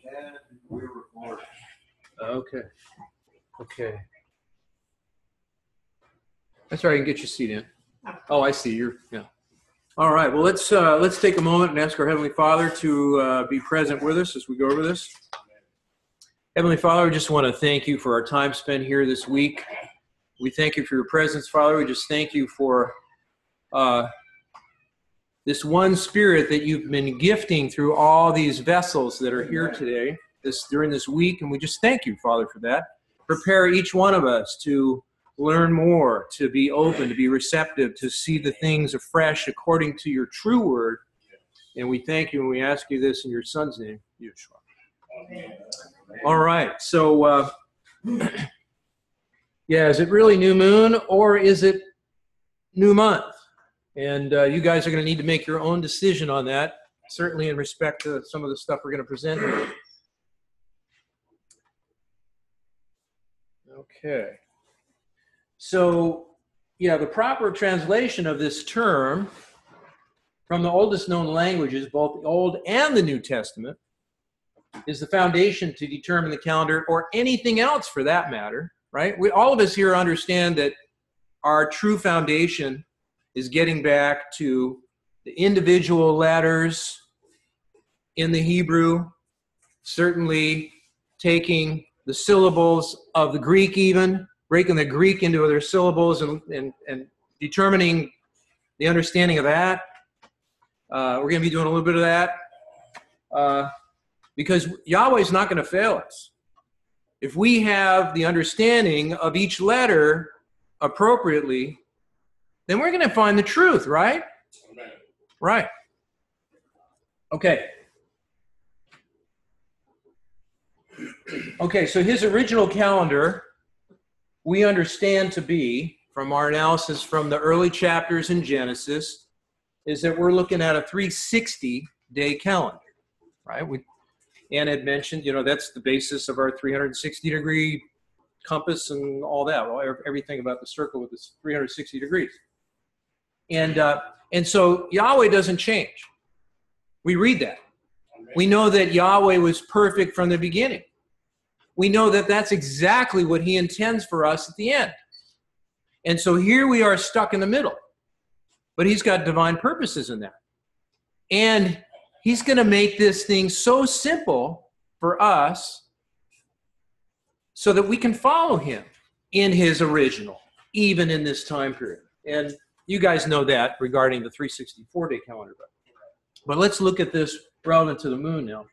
And we're recording. Okay. Okay. That's all right. You can get your seat in. Oh, I see. Yeah. All right. Well, let's take a moment and ask our Heavenly Father to be present with us as we go over this. Heavenly Father, we just want to thank you for our time spent here this week. We thank you for your presence, Father. We just thank you for this one Spirit that you've been gifting through all these vessels that are here today, during this week, and we just thank you, Father, for that. Prepare each one of us to learn more, to be open, to be receptive, to see the things afresh according to your true word. And we thank you and we ask you this in your Son's name, Yeshua. Amen. All right, so yeah, is it really new moon or is it new month? And you guys are going to need to make your own decision on that, certainly in respect to some of the stuff we're going to present here. Okay. So, yeah, the proper translation of this term from the oldest known languages, both the Old and the New Testament, is the foundation to determine the calendar, or anything else for that matter, right? All of us here understand that our true foundation is getting back to the individual letters in the Hebrew, certainly taking the syllables of the Greek even, breaking the Greek into other syllables and determining the understanding of that. We're going to be doing a little bit of that because Yahweh's not going to fail us. If we have the understanding of each letter appropriately, then we're going to find the truth, right? Amen. Right. Okay. Okay, so his original calendar, we understand to be, from our analysis from the early chapters in Genesis, is that we're looking at a 360-day calendar, right? Ann had mentioned, that's the basis of our 360-degree compass and all that, everything about the circle with its 360 degrees. And so Yahweh doesn't change. We read that. We know that Yahweh was perfect from the beginning. We know that that's exactly what he intends for us at the end. And so here we are stuck in the middle. But he's got divine purposes in that. And he's going to make this thing so simple for us so that we can follow him in his original, even in this time period. And you guys know that regarding the 364-day calendar. But let's look at this relevant to the moon now.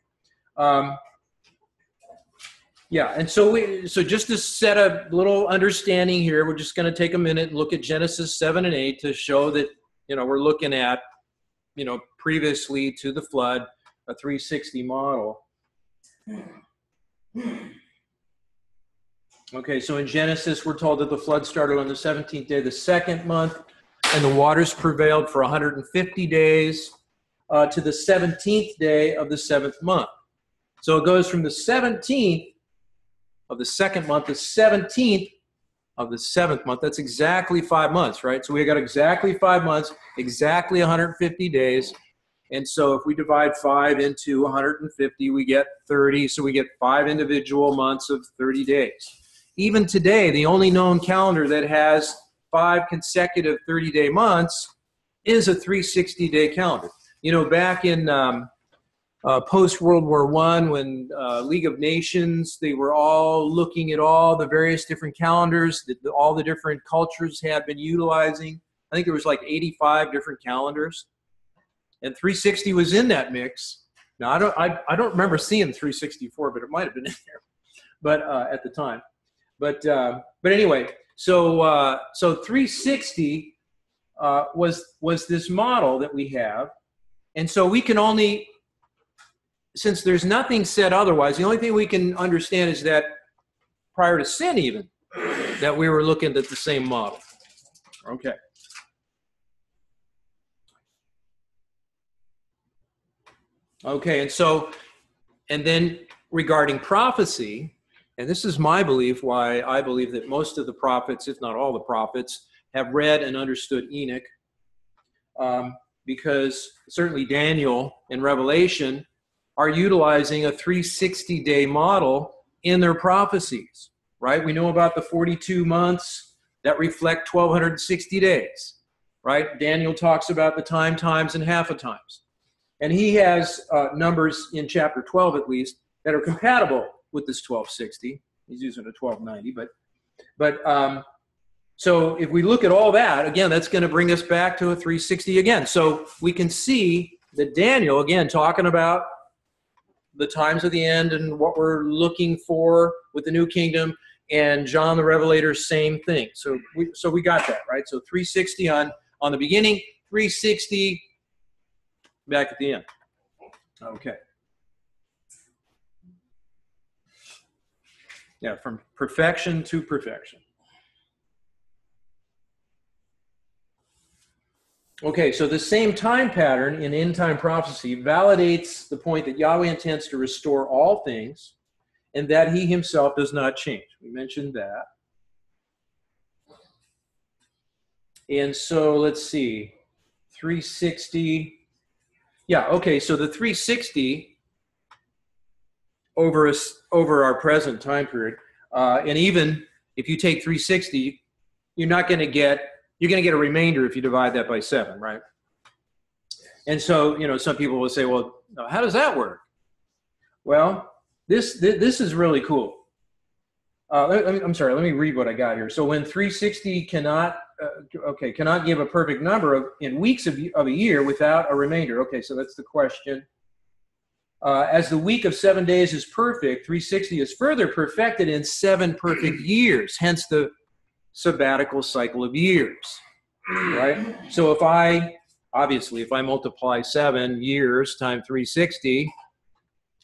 Yeah, and so just to set a little understanding here, we're just going to take a minute and look at Genesis 7 and 8 to show that, we're looking at, previously to the flood, a 360 model. Okay, so in Genesis, we're told that the flood started on the 17th day of the second month, and the waters prevailed for 150 days to the 17th day of the seventh month. So it goes from the 17th of the second month to 17th of the seventh month. That's exactly 5 months, right? So we got exactly 5 months, exactly 150 days. And so if we divide 5 into 150, we get 30. So we get 5 individual months of 30 days. Even today, the only known calendar that has 5 consecutive 30-day months is a 360-day calendar. Back in post-World War I, when League of Nations, they were all looking at all the various different calendars that all the different cultures had been utilizing. I think there was like 85 different calendars. And 360 was in that mix. Now, I don't remember seeing 364, but it might have been in there but at the time. But anyway, so 360 was this model that we have. And so we can only, since there's nothing said otherwise, the only thing we can understand is that prior to sin even, that we were looking at the same model. Okay. Okay, and then regarding prophecy, and this is my belief, why I believe that most of the prophets, if not all the prophets, have read and understood Enoch, because certainly Daniel in Revelation are utilizing a 360-day model in their prophecies, right? We know about the 42 months that reflect 1,260 days, right? Daniel talks about the times, and half a times. And he has numbers in chapter 12, at least, that are compatible with this 1260. He's using a 1290, but so if we look at all that, again, that's going to bring us back to a 360 again. So we can see that Daniel, again, talking about the times of the end and what we're looking for with the new kingdom, and John the Revelator, same thing. So we got that, right? So 360 on the beginning, 360 back at the end. Okay. Yeah, from perfection to perfection. Okay, so the same time pattern in end-time prophecy validates the point that Yahweh intends to restore all things and that he himself does not change. We mentioned that. And so let's see, 360. Yeah, okay, so the 360 over our present time period, and even if you take 360, you're going to get a remainder if you divide that by 7, right? And so, some people will say, well, how does that work? Well, this is really cool. I'm sorry, let me read what I got here. So when 360 cannot give a perfect number in weeks of a year without a remainder. Okay, so that's the question. As the week of 7 days is perfect, 360 is further perfected in 7 perfect years, hence the sabbatical cycle of years, right? So if I multiply 7 years times 360,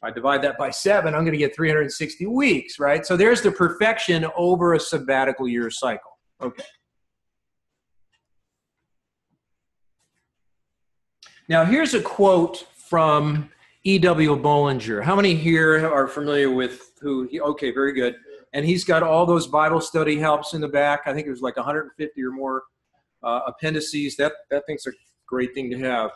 I divide that by 7, I'm going to get 360 weeks, right? So there's the perfection over a sabbatical year cycle. Okay. Now here's a quote from E.W. Bollinger. How many here are familiar with okay, very good. And he's got all those Bible study helps in the back. I think there's like 150 or more appendices. That thing's a great thing to have.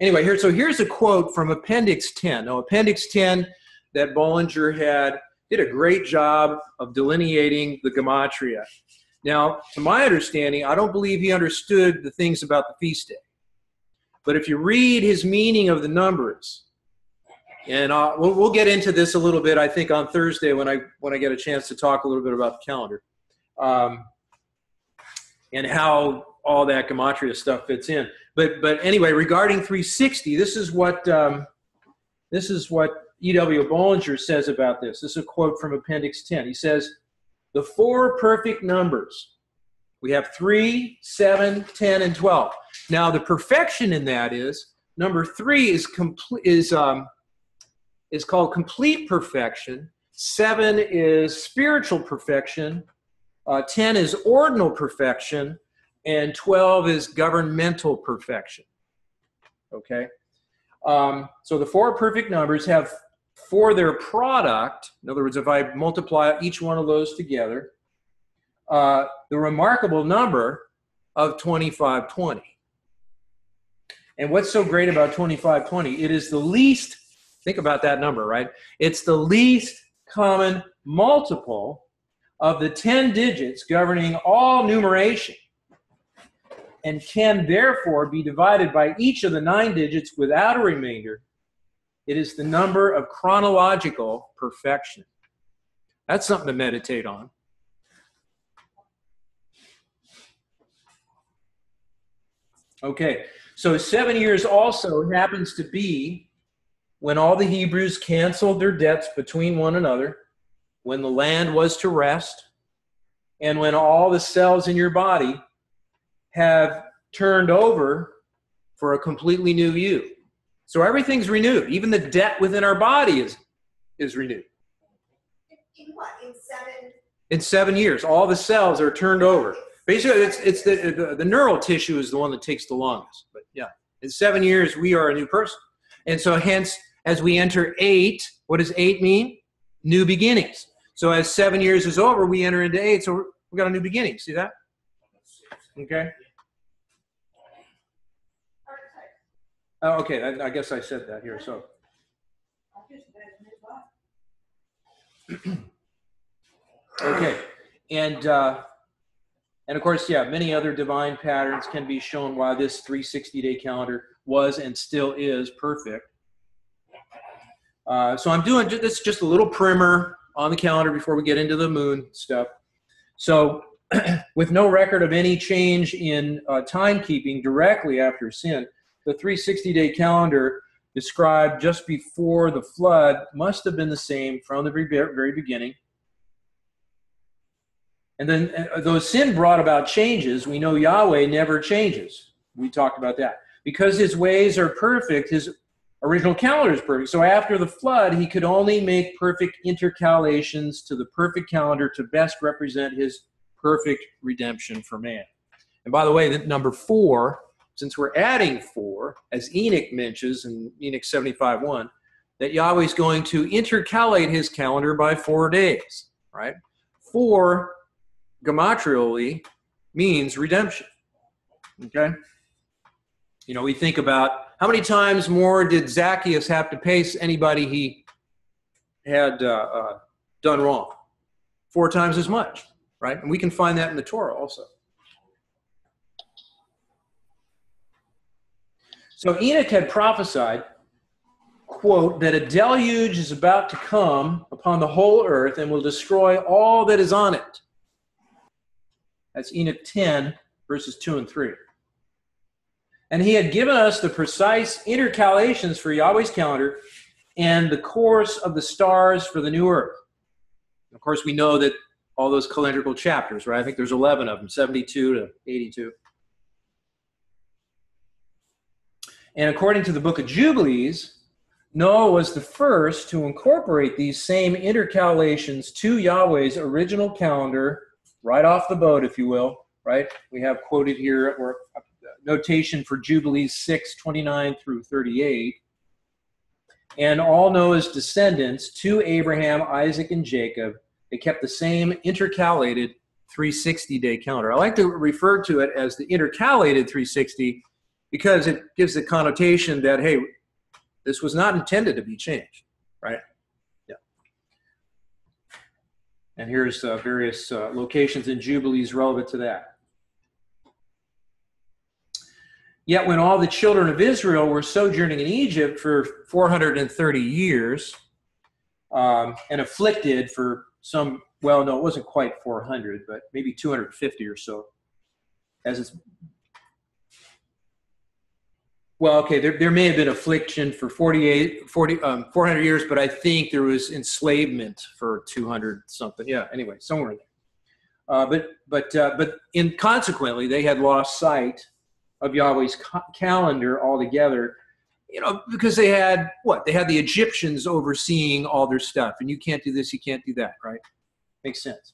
Anyway, here's a quote from Appendix 10. Now, Appendix 10 that Bollinger did a great job of delineating the gematria. Now, to my understanding, I don't believe he understood the things about the feast day. But if you read his meaning of the numbers, and we'll get into this a little bit, I think, on Thursday when I get a chance to talk a little bit about the calendar, and how all that gematria stuff fits in. But anyway, regarding 360, this is what E.W. Bollinger says about this. This is a quote from Appendix 10. He says, "The 4 perfect numbers. We have 3, 7, 10, and 12. Now, the perfection in that is number 3 is called complete perfection. 7 is spiritual perfection. 10 is ordinal perfection, and 12 is governmental perfection." Okay, so the 4 perfect numbers have for their product. In other words, if I multiply each one of those together, the remarkable number of 2520. And what's so great about 2520? It is the least, think about that number, right? It's the least common multiple of the 10 digits governing all numeration, and can therefore be divided by each of the 9 digits without a remainder. It is the number of chronological perfection. That's something to meditate on. Okay, so 7 years also happens to be when all the Hebrews canceled their debts between one another, when the land was to rest, and when all the cells in your body have turned over for a completely new you. So everything's renewed. Even the debt within our body is renewed. In what? In 7? In 7 years, all the cells are turned over. Basically, it's the neural tissue is the one that takes the longest. But yeah, in 7 years, we are a new person. And so hence, as we enter 8, what does 8 mean? New beginnings. So as 7 years is over, we enter into 8, so we got a new beginning. See that? Okay. Oh, okay, I guess I said that here. So, okay, and of course, yeah, many other divine patterns can be shown why this 360-day calendar was and still is perfect. So I'm doing this just a little primer on the calendar before we get into the moon stuff. So with no record of any change in timekeeping directly after sin, the 360-day calendar described just before the flood must have been the same from the very beginning. And then though sin brought about changes, we know Yahweh never changes. We talked about that. Because his ways are perfect, his original calendar is perfect. So after the flood, he could only make perfect intercalations to the perfect calendar to best represent his perfect redemption for man. And by the way, number 4, since we're adding 4, as Enoch mentions in Enoch 75:1, that Yahweh's going to intercalate his calendar by 4 days, right? 4 gematrially means redemption, okay? You know, we think about how many times more did Zacchaeus have to pay anybody he had done wrong? 4 times as much, right? And we can find that in the Torah also. So Enoch had prophesied, quote, that a deluge is about to come upon the whole earth and will destroy all that is on it. That's Enoch 10, verses 2 and 3. And he had given us the precise intercalations for Yahweh's calendar and the course of the stars for the new earth. Of course, we know that all those calendrical chapters, right? I think there's 11 of them, 72 to 82. And according to the book of Jubilees, Noah was the first to incorporate these same intercalations to Yahweh's original calendar, right off the boat, if you will, right? We have quoted here, or notation for Jubilees 6:29 through 38. And all Noah's descendants to Abraham, Isaac, and Jacob, they kept the same intercalated 360-day calendar. I like to refer to it as the intercalated 360 because it gives the connotation that, hey, this was not intended to be changed, right? Yeah. And here's various locations in Jubilees relevant to that. Yet when all the children of Israel were sojourning in Egypt for 430 years and afflicted for some, well, no, it wasn't quite 400, but maybe 250 or so. As it's, well, okay, there may have been affliction for 400 years, but I think there was enslavement for 200 something. Yeah, anyway, somewhere in there. But consequently, they had lost sight of Yahweh's calendar altogether, you know, because they had what? They had the Egyptians overseeing all their stuff, and you can't do this, you can't do that, right? Makes sense.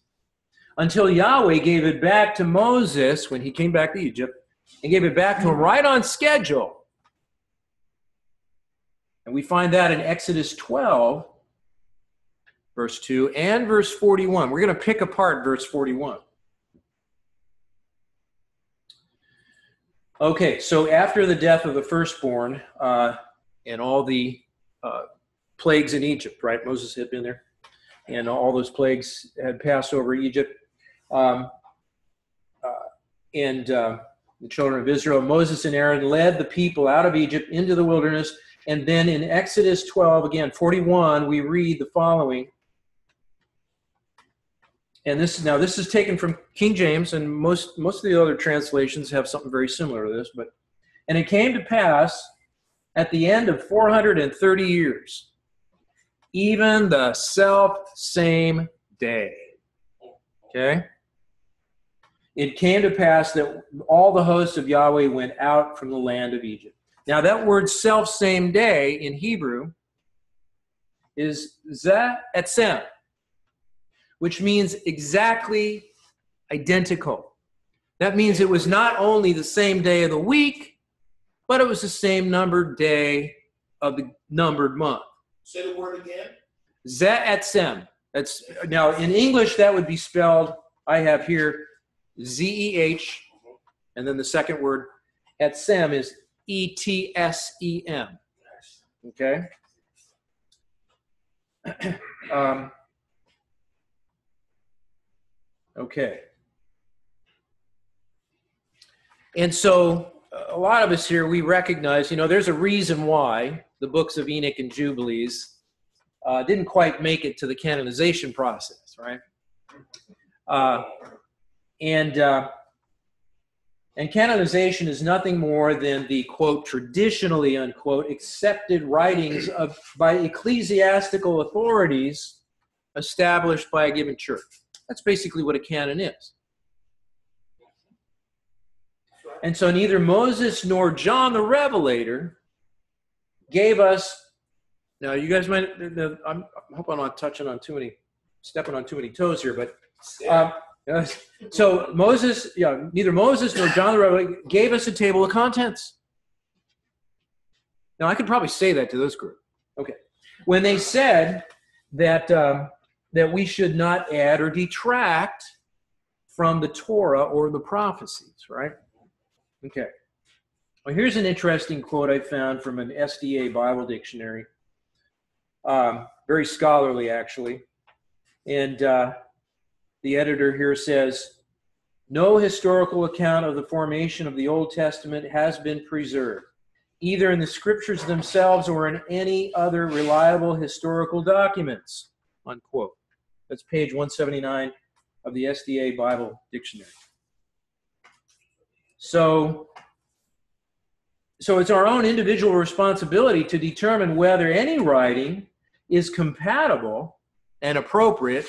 Until Yahweh gave it back to Moses when he came back to Egypt, and gave it back to him right on schedule. And we find that in Exodus 12, verse 2, and verse 41. We're going to pick apart verse 41. Okay, so after the death of the firstborn and all the plagues in Egypt, right? Moses had been there, and all those plagues had passed over Egypt. And the children of Israel, Moses and Aaron led the people out of Egypt into the wilderness. And then in Exodus 12, again, 41, we read the following. And this is taken from King James, and most of the other translations have something very similar to this. And it came to pass at the end of 430 years, even the self-same day. Okay? It came to pass that all the hosts of Yahweh went out from the land of Egypt. Now that word self-same day in Hebrew is Essene, which means exactly identical. That means it was not only the same day of the week, but it was the same numbered day of the numbered month. Say the word again. Essene. That's now in English that would be spelled, I have here, Zeh, and then the second word, Etsem, is Etsem. Okay? Okay. And so a lot of us here, we recognize, there's a reason why the books of Enoch and Jubilees didn't quite make it to the canonization process, right? And canonization is nothing more than the, quote, traditionally, unquote, accepted writings by ecclesiastical authorities established by a given church. That's basically what a canon is. And so neither Moses nor John the Revelator gave us, now you guys might, I hope I'm not stepping on too many toes here, but so neither Moses nor John the Revelator gave us a table of contents. Now I could probably say that to this group. Okay. When they said that we should not add or detract from the Torah or the prophecies, right? Okay. Well, here's an interesting quote I found from an SDA Bible dictionary. Very scholarly, actually. And the editor here says, no historical account of the formation of the Old Testament has been preserved, either in the scriptures themselves or in any other reliable historical documents, unquote. That's page 179 of the SDA Bible Dictionary. So it's our own individual responsibility to determine whether any writing is compatible and appropriate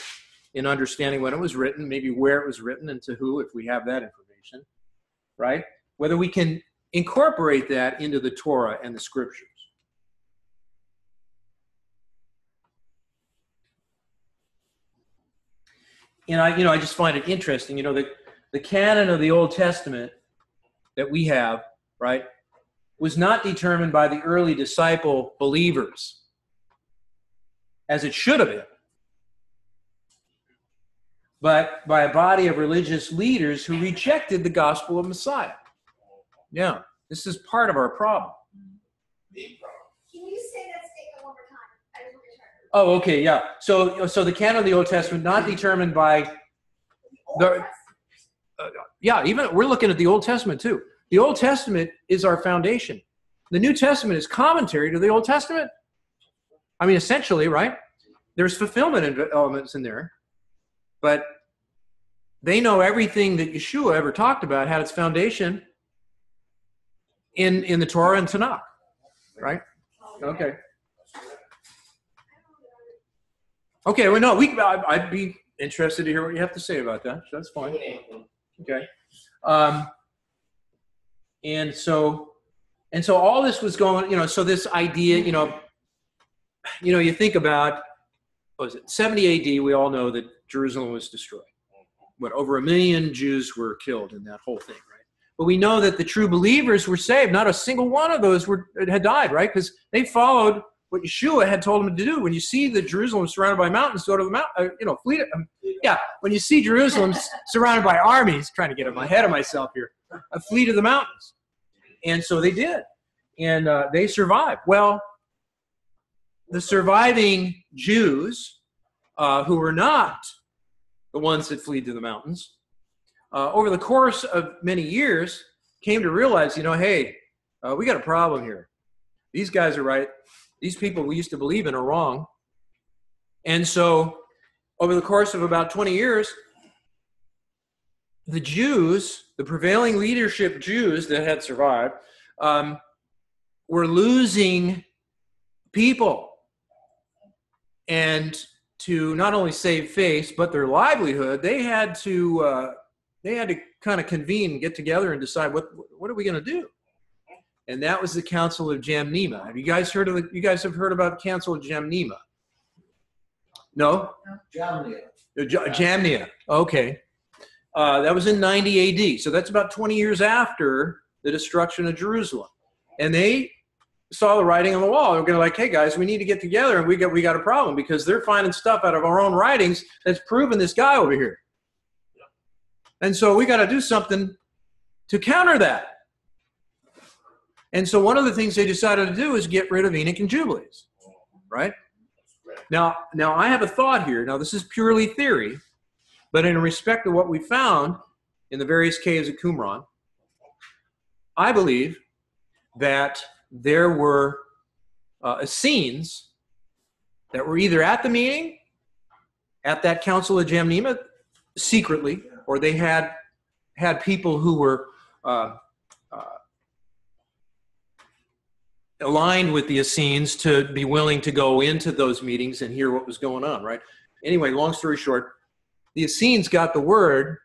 in understanding when it was written, maybe where it was written and to who, if we have that information, right? Whether we can incorporate that into the Torah and the scriptures. And I just find it interesting, the canon of the Old Testament that we have, right, was not determined by the early disciple believers, as it should have been, but by a body of religious leaders who rejected the gospel of Messiah. Yeah, this is part of our problem. Can you say that statement one more time? I didn't return. Oh, okay, yeah. So the canon of the Old Testament not determined by the even we're looking at the Old Testament too. The Old Testament is our foundation. The New Testament is commentary to the Old Testament. I mean, essentially, right? There's fulfillment elements in there, but they know everything that Yeshua ever talked about had its foundation in the Torah and Tanakh, right? Okay. Okay, well, no, I'd be interested to hear what you have to say about that. So that's fine. Okay. And so all this was going, so this idea, you think about, what was it, 70 AD, we all know that Jerusalem was destroyed. Over 1 million Jews were killed in that whole thing, right? But we know that the true believers were saved. Not a single one of those had died, right? Because they followed what Yeshua had told them to do. When you see that Jerusalem surrounded by mountains, go to the mountain, flee. When you see Jerusalem surrounded by armies, trying to get ahead of myself here, flee to the mountains. And so they did. And they survived. Well, the surviving Jews, who were not the ones that fled to the mountains, over the course of many years, came to realize, hey, we got a problem here. These guys are right. These people we used to believe in are wrong. And so over the course of about 20 years, the Jews, the prevailing leadership Jews that had survived, were losing people. And to not only save face, but their livelihood, they had to kind of convene, get together, and decide what are we going to do. And that was the Council of Jamnima. Have you guys heard of you guys have heard about Council of Jamnima? No? Jamnia. Jamnia. Okay. That was in 90 AD. So that's about 20 years after the destruction of Jerusalem. And they saw the writing on the wall. They were going to hey guys, we need to get together, and we got a problem because they're finding stuff out of our own writings that's proven this guy over here. And so we got to do something to counter that. And so one of the things they decided to do is get rid of Enoch and Jubilees, right? Now I have a thought here. Now, this is purely theory, but in respect to what we found in the various caves of Qumran, I believe that there were Essenes that were either at the meeting, at that Council of Jamnima, secretly, or they had people who were aligned with the Essenes to be willing to go into those meetings and hear what was going on, right? Anyway, long story short, the Essenes got the word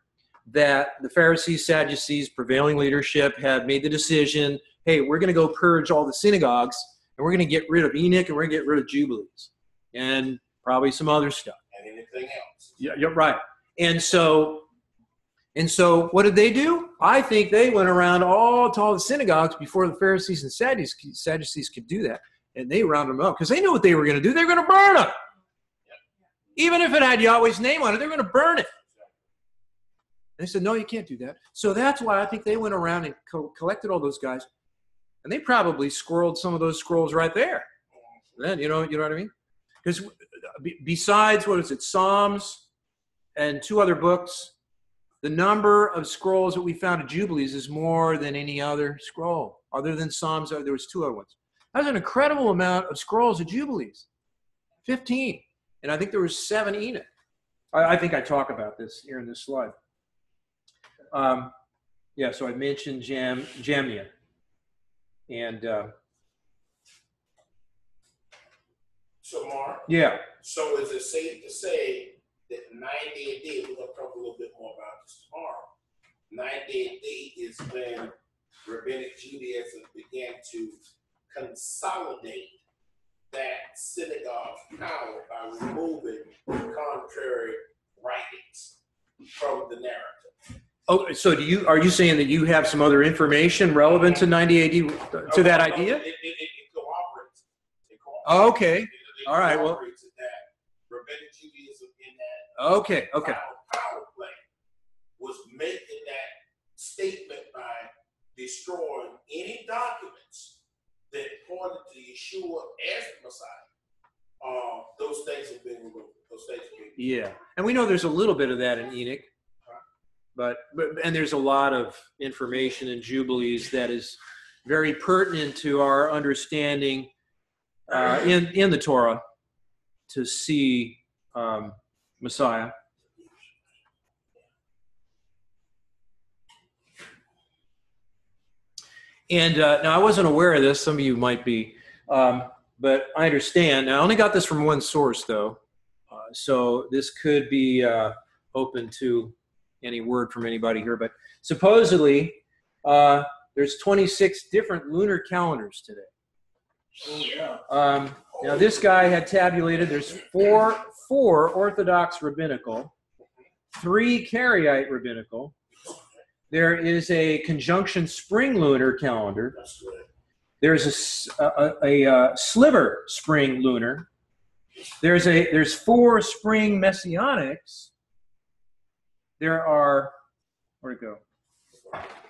that the Pharisees, Sadducees, prevailing leadership had made the decision, hey, we're going to go purge all the synagogues, and we're going to get rid of Enoch, and we're going to get rid of Jubilees, and probably some other stuff. And anything else. Yeah, you're right. And so what did they do? I think they went around to all the synagogues before the Pharisees and Sadducees could do that, and they rounded them up because they knew what they were going to do. They were going to burn them. Even if it had Yahweh's name on it, they were going to burn it. They said, no, you can't do that. So that's why I think they went around and collected all those guys, and they probably squirreled some of those scrolls right there. Then you know what I mean? Because besides, what is it, Psalms and 2 other books, the number of scrolls that we found of Jubilees is more than any other scroll. Other than Psalms, there was 2 other ones. That's an incredible amount of scrolls of Jubilees. 15. And I think there was 7 Enoch. I think I talk about this here in this slide. Yeah, so I mentioned Jamnia. And So, Mark, yeah. so is it safe to say that 90 AD, we're going to talk a little bit more about this tomorrow, 90 AD is when Rabbinic Judaism began to consolidate that synagogue power by removing contrary writings from the narrative. Oh, so are you saying that you have some other information relevant to 90 AD to that idea? It cooperates. Oh, okay. All right. Well. That Rabbinic Judaism in that. Okay. Power play was making that statement by destroying any documents that pointed to Yeshua as the Messiah. Those things have been removed. Yeah, and we know there's a little bit of that in Enoch, but there's a lot of information in Jubilees that is very pertinent to our understanding in the Torah to see Messiah. And now I wasn't aware of this. Some of you might be, but I understand. Now I only got this from one source, though, so this could be open to any word from anybody here. But supposedly, there's 26 different lunar calendars today. Oh, yeah. Now this guy had tabulated. There's four Orthodox rabbinical, 3 Karaite rabbinical. There is a conjunction spring lunar calendar. There's a sliver spring lunar. There's 4 spring messianics. There are, where'd it go?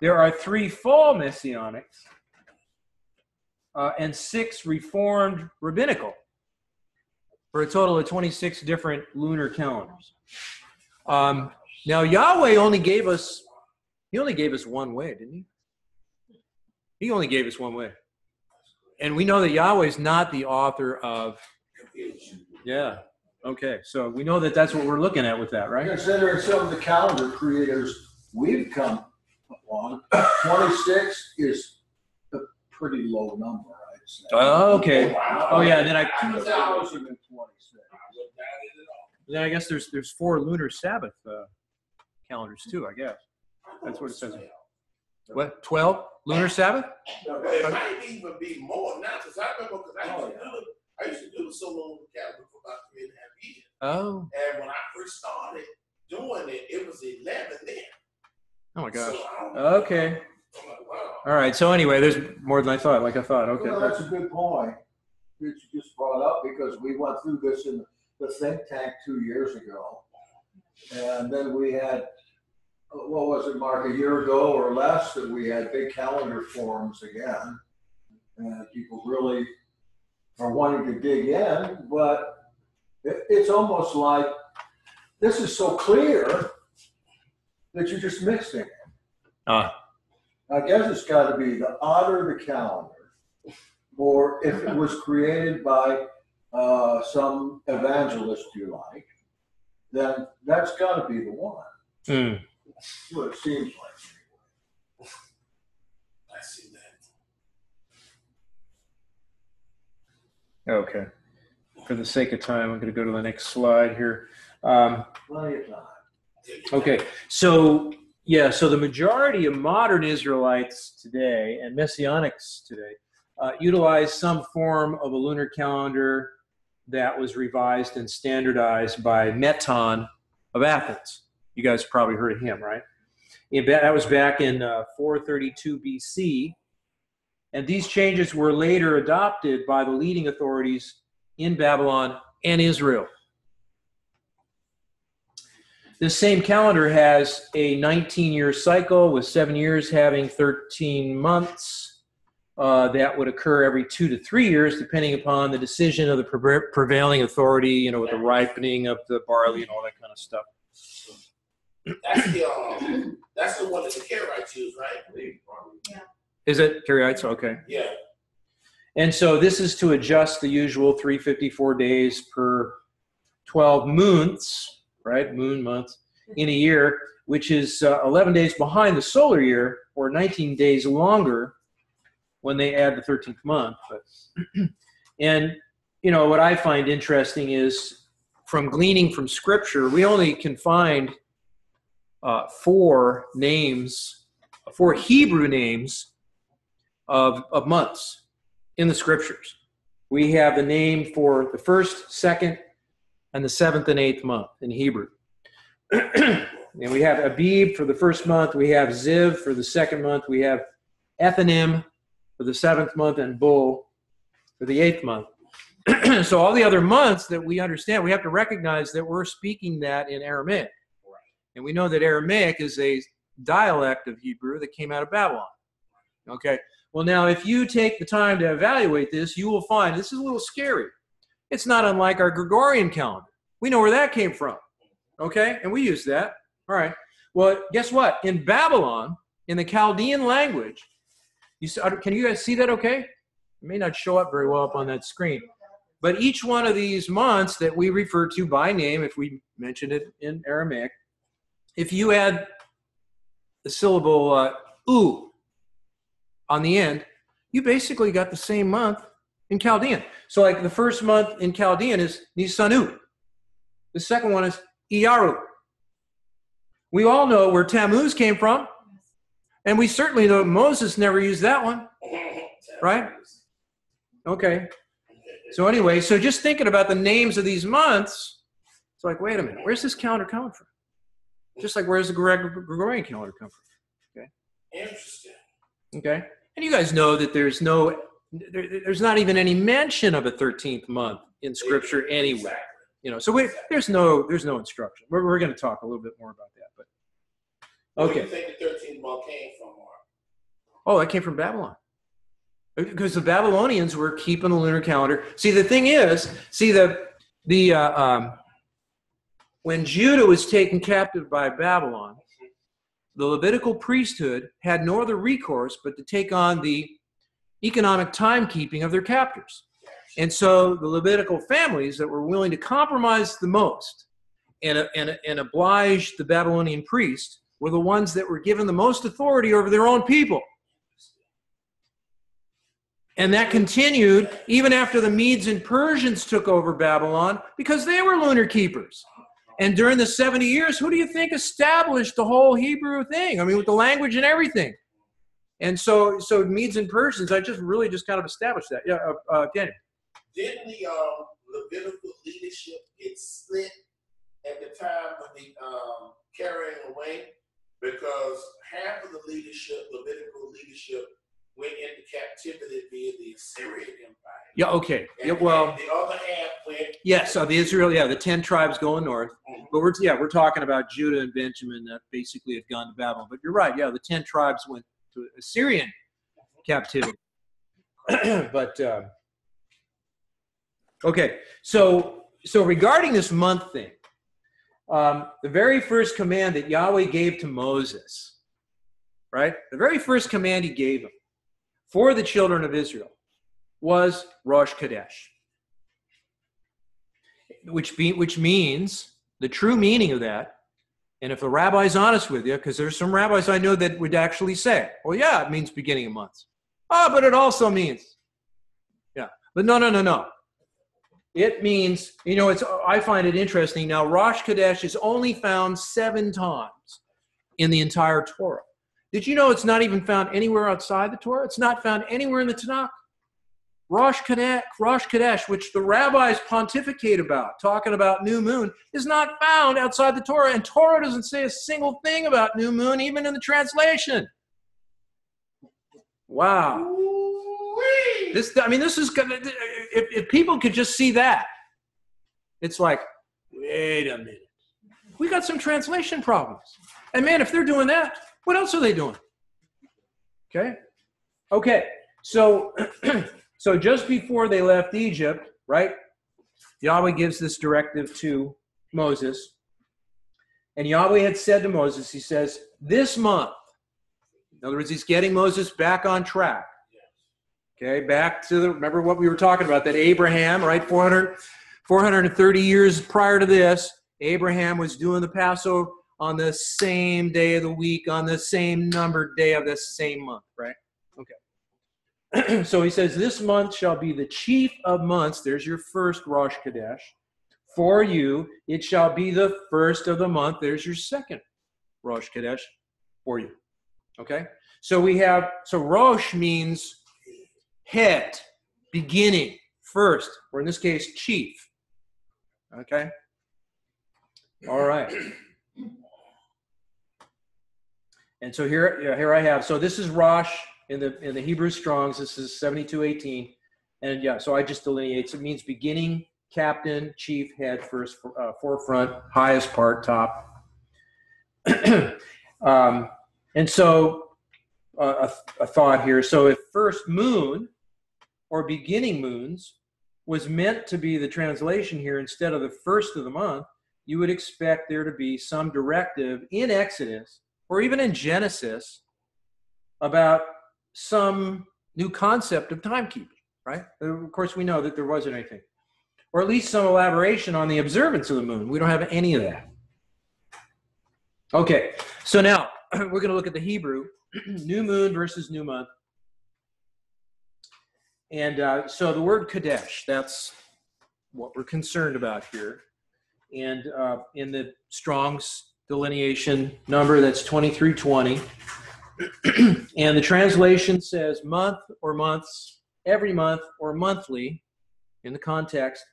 There are 3 fall messianics and 6 reformed rabbinical, for a total of 26 different lunar calendars. Now Yahweh only gave us. He only gave us one way, didn't he? He only gave us one way. And we know that Yahweh is not the author of... Yeah. Okay. So we know that that's what we're looking at with that, right? Considering some of the calendar creators we've come along, 26 is a pretty low number, I'd say. Oh, okay. Wow. Oh, yeah. And then 2026. then I guess there's 4 lunar Sabbath calendars too, I guess. That's what it says. What? 12 lunar Sabbath? It might even be more now, because I remember, I used to do the solo calendar for about 3.5 years. Oh. And when I first started doing it, it was 11 then. Oh my gosh. So Okay. I'm like, wow. All right. So anyway, there's more than I thought. Like I thought. Okay. Well, that's a good point that you just brought up, because we went through this in the think tank 2 years ago. And then we had, what was it, Mark, a year ago or less, that we had big calendar forums again. and people really are wanting to dig in, but it's almost like this is so clear that you're just mixing it. I guess it's got to be the otter, the calendar, or if it was created by some evangelist you like, then that's got to be the one. Mm. That's what it seems like. I see that. Okay. For the sake of time, I'm going to go to the next slide here. Um, Plenty of time. Okay, so yeah, so the majority of modern Israelites today and Messianics today utilize some form of a lunar calendar that was revised and standardized by Meton of Athens. You guys probably heard of him, right? That was back in 432 BC, and these changes were later adopted by the leading authorities in Babylon and Israel. This same calendar has a 19-year cycle with 7 years having 13 months. That would occur every 2 to 3 years, depending upon the decision of the prevailing authority, you know, with the ripening of the barley and all that kind of stuff. That's the one that the Karaites use, right? Yeah. Is it Karaites? Okay. Yeah. And so this is to adjust the usual 354 days per 12 months, right? Moon months in a year, which is 11 days behind the solar year, or 19 days longer when they add the 13th month. But, and, you know, what I find interesting is from gleaning from Scripture, we only can find four Hebrew names of months in the Scriptures. We have the name for the first, second, and the 7th and 8th month in Hebrew. And we have Abib for the first month, we have Ziv for the second month, we have Ethanim for the 7th month, and Bul for the 8th month. So all the other months that we understand, we have to recognize that we're speaking that in Aramaic. And we know that Aramaic is a dialect of Hebrew that came out of Babylon. Okay. Well, now, if you take the time to evaluate this, you will find this is a little scary. It's not unlike our Gregorian calendar. We know where that came from. Okay? And we use that. All right. Well, guess what? In Babylon, in the Chaldean language, can you guys see that okay? It may not show up very well up on that screen. But each one of these months that we refer to by name, if we mention it in Aramaic, if you add the syllable u on the end, you basically got the same month in Chaldean. So like the first month in Chaldean is Nisanu. The second one is Iyaru. We all know where Tammuz came from, and we certainly know Moses never used that one, right? Okay. So anyway, so just thinking about the names of these months, it's like, wait a minute, where's this calendar coming from? Just like where's the Gregorian calendar come from? Okay. Interesting. Okay. And you guys know that there's not even any mention of a 13th month in Scripture anywhere. Exactly. You know, so there's no instruction. We're going to talk a little bit more about that, but okay. Where do you think the 13th month came from, Mark? Oh, that came from Babylon. Because the Babylonians were keeping the lunar calendar. See, the thing is, when Judah was taken captive by Babylon, the Levitical priesthood had no other recourse but to take on the economic timekeeping of their captors. And so the Levitical families that were willing to compromise the most and oblige the Babylonian priest were the ones that were given the most authority over their own people. And that continued even after the Medes and Persians took over Babylon because they were lunar keepers. And during the 70 years, who do you think established the whole Hebrew thing? I mean, with the language and everything. And so Medes and Persians, I just kind of established that. Yeah, Danny. Didn't the Levitical leadership get split at the time of the carrying away? Because half of the Levitical leadership, went into captivity via the Assyrian Empire. Yeah, okay. And, yeah, well, and the other half went. Yes, so the Israel, the 10 tribes going north. Mm-hmm. But we're talking about Judah and Benjamin that basically had gone to Babylon. But you're right, the 10 tribes went to Assyrian captivity. But okay, so regarding this month thing, the very first command that Yahweh gave to Moses, right? The very first command he gave him for the children of Israel was Rosh Chodesh, which means, the true meaning of that, and if the rabbi's honest with you, because there's some rabbis I know that would actually say, well, yeah, it means beginning of months. Oh, but it also means, yeah. But no. It means, I find it interesting. Now, Rosh Chodesh is only found 7 times in the entire Torah. Did you know it's not even found anywhere outside the Torah? It's not found anywhere in the Tanakh. Rosh Chodesh, which the rabbis pontificate about, talking about new moon, is not found outside the Torah. And Torah doesn't say a single thing about new moon, even in the translation. Wow. This is gonna. If people could just see that, it's like, wait a minute. We got some translation problems. And man, if they're doing that, what else are they doing? Okay. So just before they left Egypt, right? Yahweh gives this directive to Moses. And Yahweh had said to Moses, he says, this month, in other words, he's getting Moses back on track. Okay, back to remember what we were talking about, that Abraham, right, 430 years prior to this, Abraham was doing the Passover on the same day of the week, on the same numbered day of this same month, right? Okay. So he says, this month shall be the chief of months. There's your first Rosh Chodesh. For you, it shall be the first of the month. There's your second Rosh Chodesh for you. Okay? So Rosh means head, beginning, first, or in this case, chief. Okay? All right. And so here I have. So this is Rosh in the Hebrew Strongs. This is 7218. And yeah, so I just delineate. So it means beginning, captain, chief, head, first, forefront, highest part, top. And so a thought here. So if first moon or beginning moons was meant to be the translation here instead of the first of the month, you would expect there to be some directive in Exodus or even in Genesis about some new concept of timekeeping, right? Of course, we know that there wasn't anything. Or at least some elaboration on the observance of the moon. We don't have any of that. Okay, so now we're going to look at the Hebrew, new moon versus new month. And so the word Kadesh, that's what we're concerned about here. And in the Strong's delineation number, that's 2320. And the translation says month or months, every month or monthly, in the context,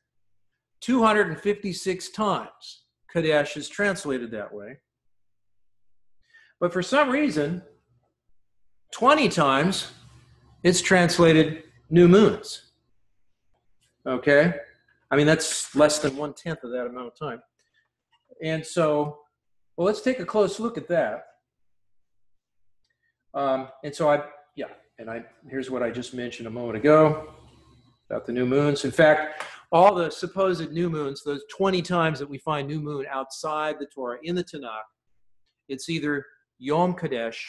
256 times Kadesh is translated that way. But for some reason, 20 times it's translated new moons. Okay? I mean, that's less than 1/10 of that amount of time. And so, well, let's take a close look at that. Here's what I just mentioned a moment ago about the new moons. In fact, all the supposed new moons, those 20 times that we find new moon outside the Torah in the Tanakh, it's either Yom Kadesh,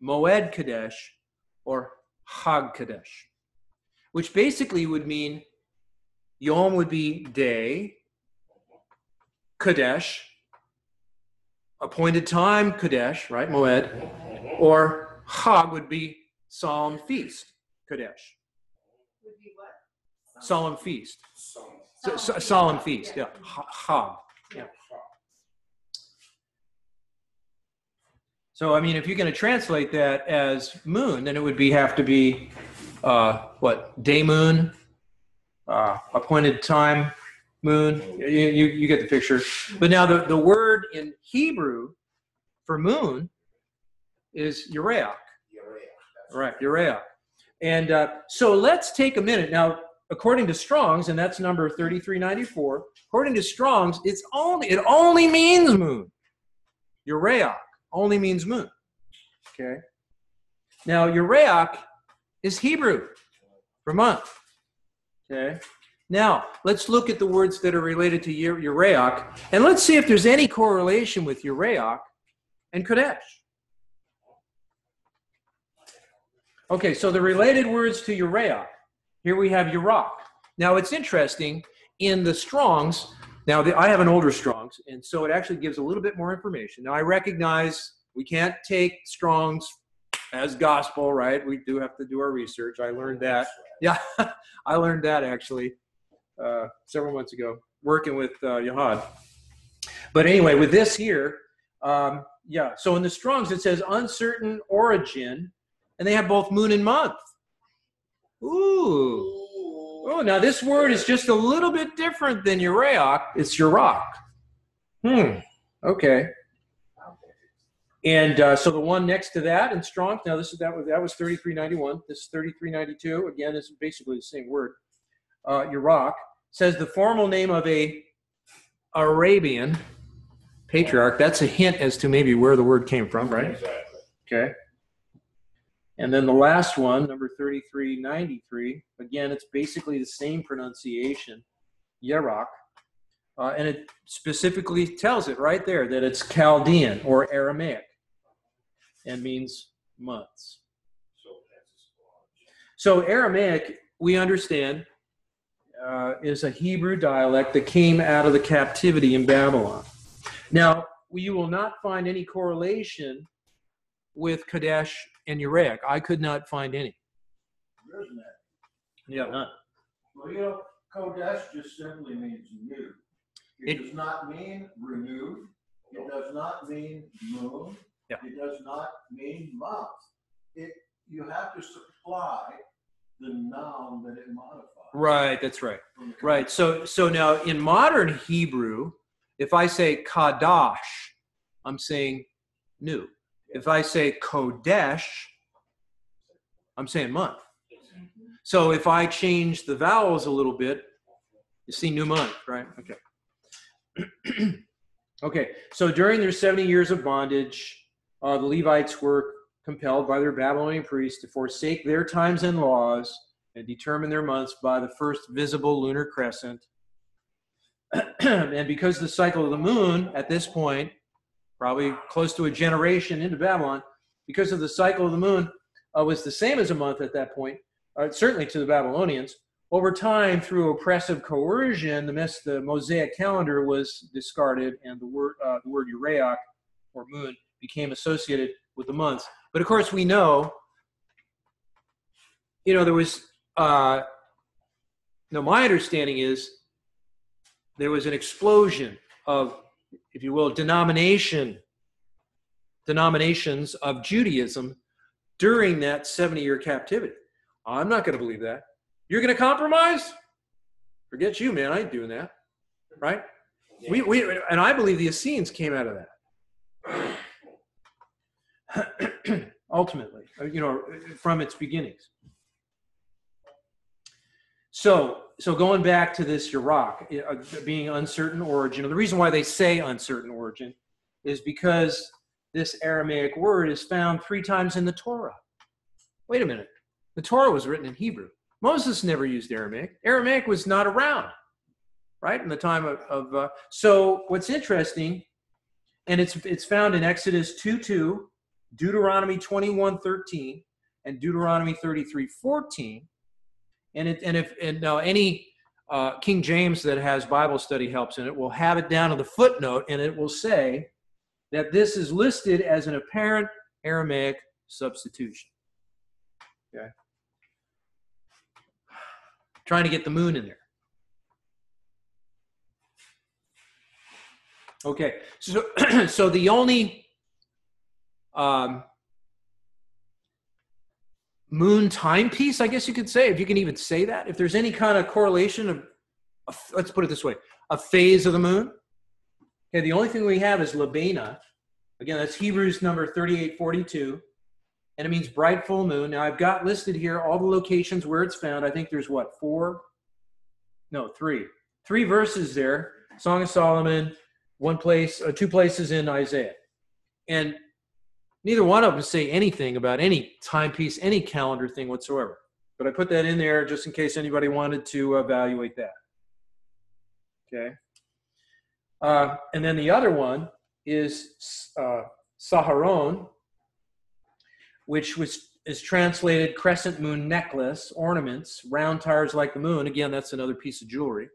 Moed Kadesh, or Hag Kadesh, which basically would mean Yom would be day, Kadesh, appointed time Kadesh, right, Moed, or Hag would be solemn feast, Kadesh. Would be what? Solemn feast. Solemn feast, yeah. Hag. Yeah. So, I mean, if you're going to translate that as moon, then it would have to be, day moon, appointed time moon. You get the picture. But now the word in Hebrew for moon is Yereach. Right, Yereach. And so let's take a minute. Now, according to Strong's, and that's number 3394, according to Strong's, it only means moon. Yereach only means moon. Okay? Now, Yereach is Hebrew. for month. Okay. Now, let's look at the words that are related to Urayak, and let's see if there's any correlation with Urayak and Kodesh. Okay, so the related words to Urayak. Here we have Urak. Now, it's interesting, in the Strongs, now I have an older Strongs, and so it actually gives a little bit more information. Now, I recognize we can't take Strongs as gospel, right? We do have to do our research. I learned that. Yeah, I learned that actually several months ago, working with Yahad. But anyway, with this here, yeah, so in the Strongs it says uncertain origin, and they have both moon and month. Ooh. Oh, now this word is just a little bit different than Urayak. It's Urak. Okay. And so the one next to that in Strong's, now that was 3391. This is 3392. Again, this is basically the same word. Urak says the formal name of a Arabian patriarch. That's a hint as to maybe where the word came from, right? Exactly. Okay. And then the last one, number 3393, again, it's basically the same pronunciation, Yerak, and it specifically tells it right there that it's Chaldean or Aramaic and means months. So Aramaic, we understand, is a Hebrew dialect that came out of the captivity in Babylon. Now, you will not find any correlation with Kadesh and Urayak. I could not find any. There's none. Yeah, none. Well, you know, Kodesh just simply means new. It does not mean renewed. It does not mean moon. Yeah. It does not mean month. You have to supply the noun that it modifies. Right, that's right. Right. So now in modern Hebrew, if I say Kadash, I'm saying new. If I say Kodesh, I'm saying month. So if I change the vowels a little bit, you see new month, right? Okay. Okay, so during their 70 years of bondage, the Levites were compelled by their Babylonian priests to forsake their times and laws and determine their months by the first visible lunar crescent. And because the cycle of the moon at this point, probably close to a generation into Babylon, because of the cycle of the moon was the same as a month at that point, certainly to the Babylonians. Over time, through oppressive coercion, the Mosaic calendar was discarded, and the word Urayak, or moon, became associated with the months. But of course, we know, there was, my understanding is there was an explosion of, if you will, denominations of Judaism during that 70-year captivity. I'm not going to believe that. You're going to compromise? Forget you, man. I ain't doing that. Right? Yeah. And I believe the Essenes came out of that. Ultimately, from its beginnings. So going back to this Urak, being uncertain origin, the reason why they say uncertain origin is because this Aramaic word is found 3 times in the Torah. Wait a minute. The Torah was written in Hebrew. Moses never used Aramaic. Aramaic was not around, right, in the time of so what's interesting, and it's found in Exodus 2:2, Deuteronomy 21:13, and Deuteronomy 33:14. And now any King James that has Bible study helps in it will have it down in the footnote, and it will say that this is listed as an apparent Aramaic substitution. Okay. Trying to get the moon in there. Okay, so the only moon timepiece, I guess you could say, if you can even say that, if there's any kind of correlation of let's put it this way, a phase of the moon. Okay, the only thing we have is Labena. Again, that's Hebrews number 3842. And it means bright full moon. Now, I've got listed here all the locations where it's found. I think there's what, 3. 3 verses there. Song of Solomon, 2 places in Isaiah. And neither one of them say anything about any timepiece, any calendar thing whatsoever. But I put that in there just in case anybody wanted to evaluate that. Okay. And then the other one is Saharon, which is translated crescent moon necklace, ornaments, round tires like the moon. Again, that's another piece of jewelry.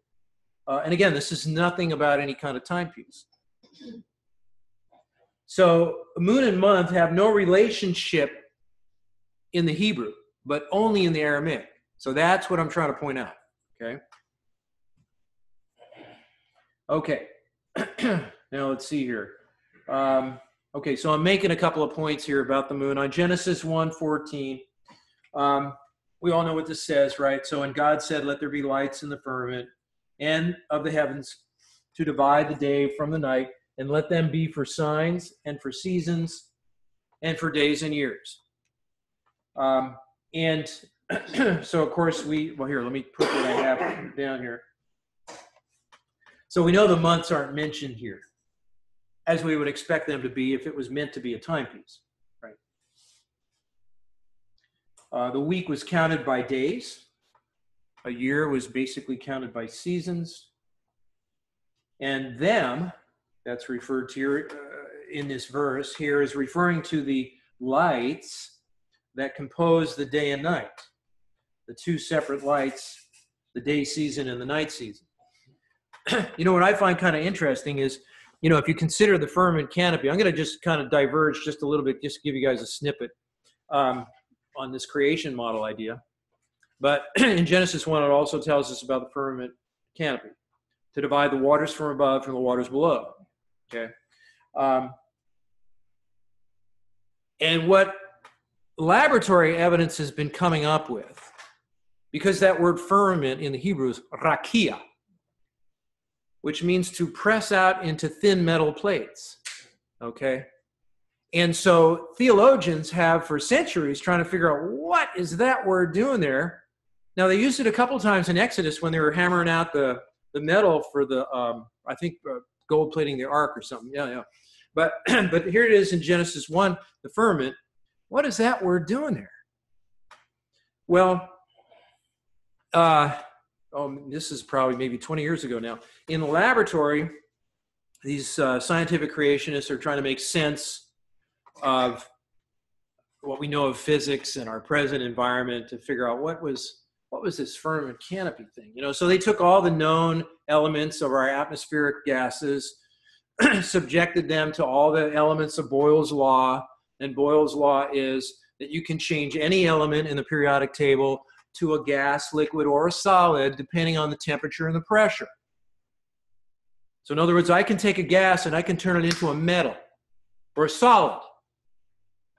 And again, this is nothing about any kind of timepiece. So moon and month have no relationship in the Hebrew, but only in the Aramaic. So that's what I'm trying to point out, okay? Okay, now let's see here. Okay, so I'm making a couple of points here about the moon. On Genesis 1:14, we all know what this says, right? So, and God said, let there be lights in the firmament and of the heavens to divide the day from the night, and let them be for signs and for seasons and for days and years. And so, of course, well, here, let me put what I have down here. So we know the months aren't mentioned here, as we would expect them to be if it was meant to be a timepiece, right? The week was counted by days. A year was basically counted by seasons. And them, that's referred to here in this verse, here is referring to the lights that compose the day and night. The two separate lights, the day season and the night season. You know, what I find kind of interesting is, you know, if you consider the firmament canopy, I'm going to just kind of diverge just a little bit, just to give you guys a snippet on this creation model idea. But in Genesis 1, it also tells us about the firmament canopy, to divide the waters from above from the waters below. Okay. And what laboratory evidence has been coming up with, because that word firmament in the Hebrew is rakia, which means to press out into thin metal plates, okay? And so theologians have for centuries trying to figure out what is that word doing there. Now, they used it a couple times in Exodus when they were hammering out the metal for the, I think, gold plating the ark or something. Yeah. But here it is in Genesis 1, the firmament. What is that word doing there? Well, this is probably maybe 20 years ago now. In the laboratory, these scientific creationists are trying to make sense of what we know of physics and our present environment to figure out what was this firmament canopy thing. You know, so they took all the known elements of our atmospheric gases, subjected them to all the elements of Boyle's law, and Boyle's law is that you can change any element in the periodic table to a gas, liquid, or a solid, depending on the temperature and the pressure. So in other words, I can take a gas and I can turn it into a metal or a solid.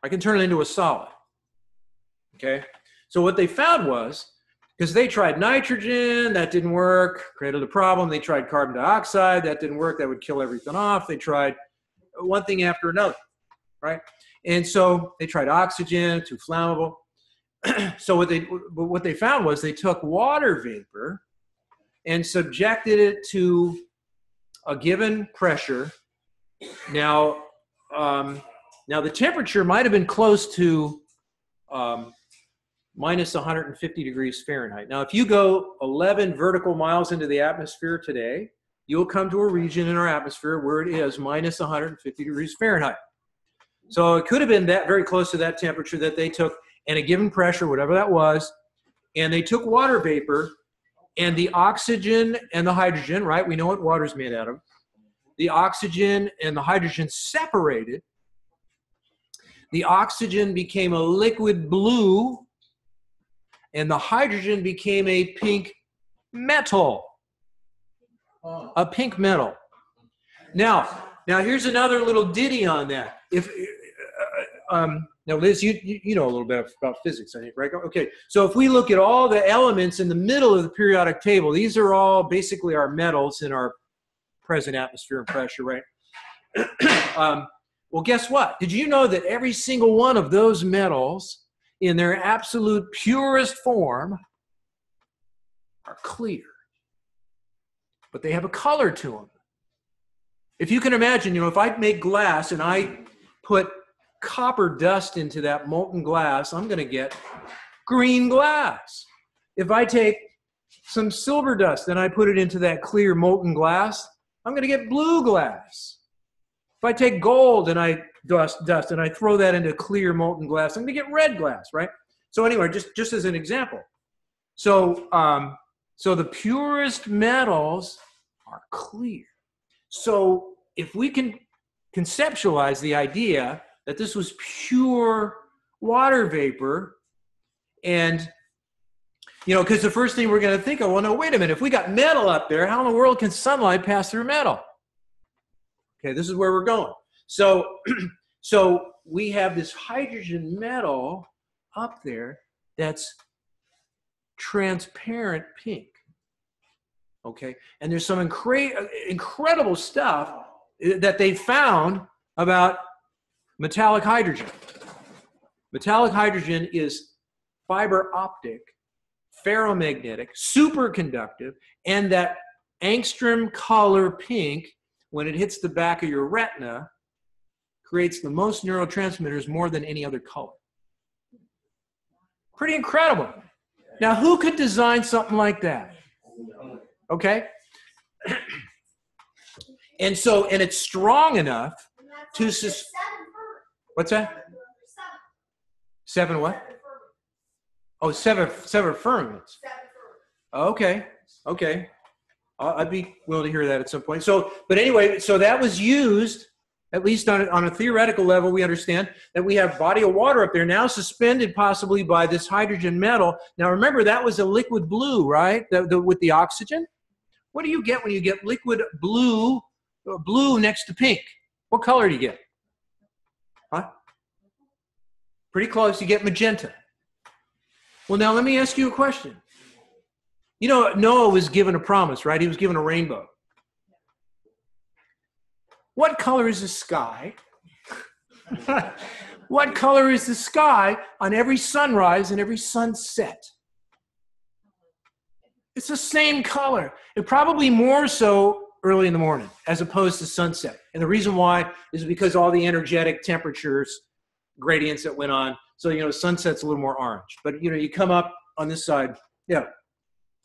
I can turn it into a solid. Okay? So what they found was, because they tried nitrogen, that didn't work, created a problem. They tried carbon dioxide, that didn't work, that would kill everything off. They tried one thing after another, right? And so they tried oxygen, too flammable. So what they found was they took water vapor and subjected it to a given pressure. Now the temperature might have been close to minus 150 degrees Fahrenheit. Now, if you go 11 vertical miles into the atmosphere today, you'll come to a region in our atmosphere where it is minus 150 degrees Fahrenheit. So it could have been that very close to that temperature that they took, and a given pressure, whatever that was, and they took water vapor and the oxygen and the hydrogen, right? We know what water is made out of. The oxygen and the hydrogen separated. The oxygen became a liquid blue, and the hydrogen became a pink metal. A pink metal. Now here's another little ditty on that. Now, Liz, you know a little bit about physics, I think, right? Okay, so if we look at all the elements in the middle of the periodic table, these are all basically our metals in our present atmosphere and pressure, right? Well, guess what? Did you know that every single one of those metals, in their absolute purest form, are clear? But they have a color to them. If you can imagine, you know, if I make glass and I put copper dust into that molten glass, I'm going to get green glass. If I take some silver dust and I put it into that clear molten glass, I'm going to get blue glass. If I take gold and I dust and I throw that into clear molten glass, I'm going to get red glass, right? So anyway, just as an example. So, so the purest metals are clear. So if we can conceptualize the idea that this was pure water vapor, and, you know, because the first thing we're going to think of, well, no, wait a minute, if we got metal up there, how in the world can sunlight pass through metal? Okay, this is where we're going. So, so we have this hydrogen metal up there that's transparent pink. Okay, and there's some incredible stuff that they found about metallic hydrogen. Metallic hydrogen is fiber optic, ferromagnetic, superconductive, and that angstrom color pink, when it hits the back of your retina, creates the most neurotransmitters more than any other color. Pretty incredible. Now, who could design something like that? Okay? And so, and it's strong enough to... What's that? 7 what? Oh, seven firmaments. Okay, okay. I'd be willing to hear that at some point. So, but anyway, so that was used, at least on a theoretical level, we understand that we have body of water up there now suspended possibly by this hydrogen metal. Now remember, that was a liquid blue, right? With the oxygen. What do you get when you get liquid blue, blue next to pink? What color do you get? Huh? Pretty close, you get magenta. Well, now let me ask you a question. You know, Noah was given a promise, right? He was given a rainbow. What color is the sky? What color is the sky on every sunrise and every sunset? It's the same color. And probably more so early in the morning as opposed to sunset. And the reason why is because all the energetic temperatures, gradients that went on. So, you know, sunset's a little more orange. But, you know, you come up on this side, yeah,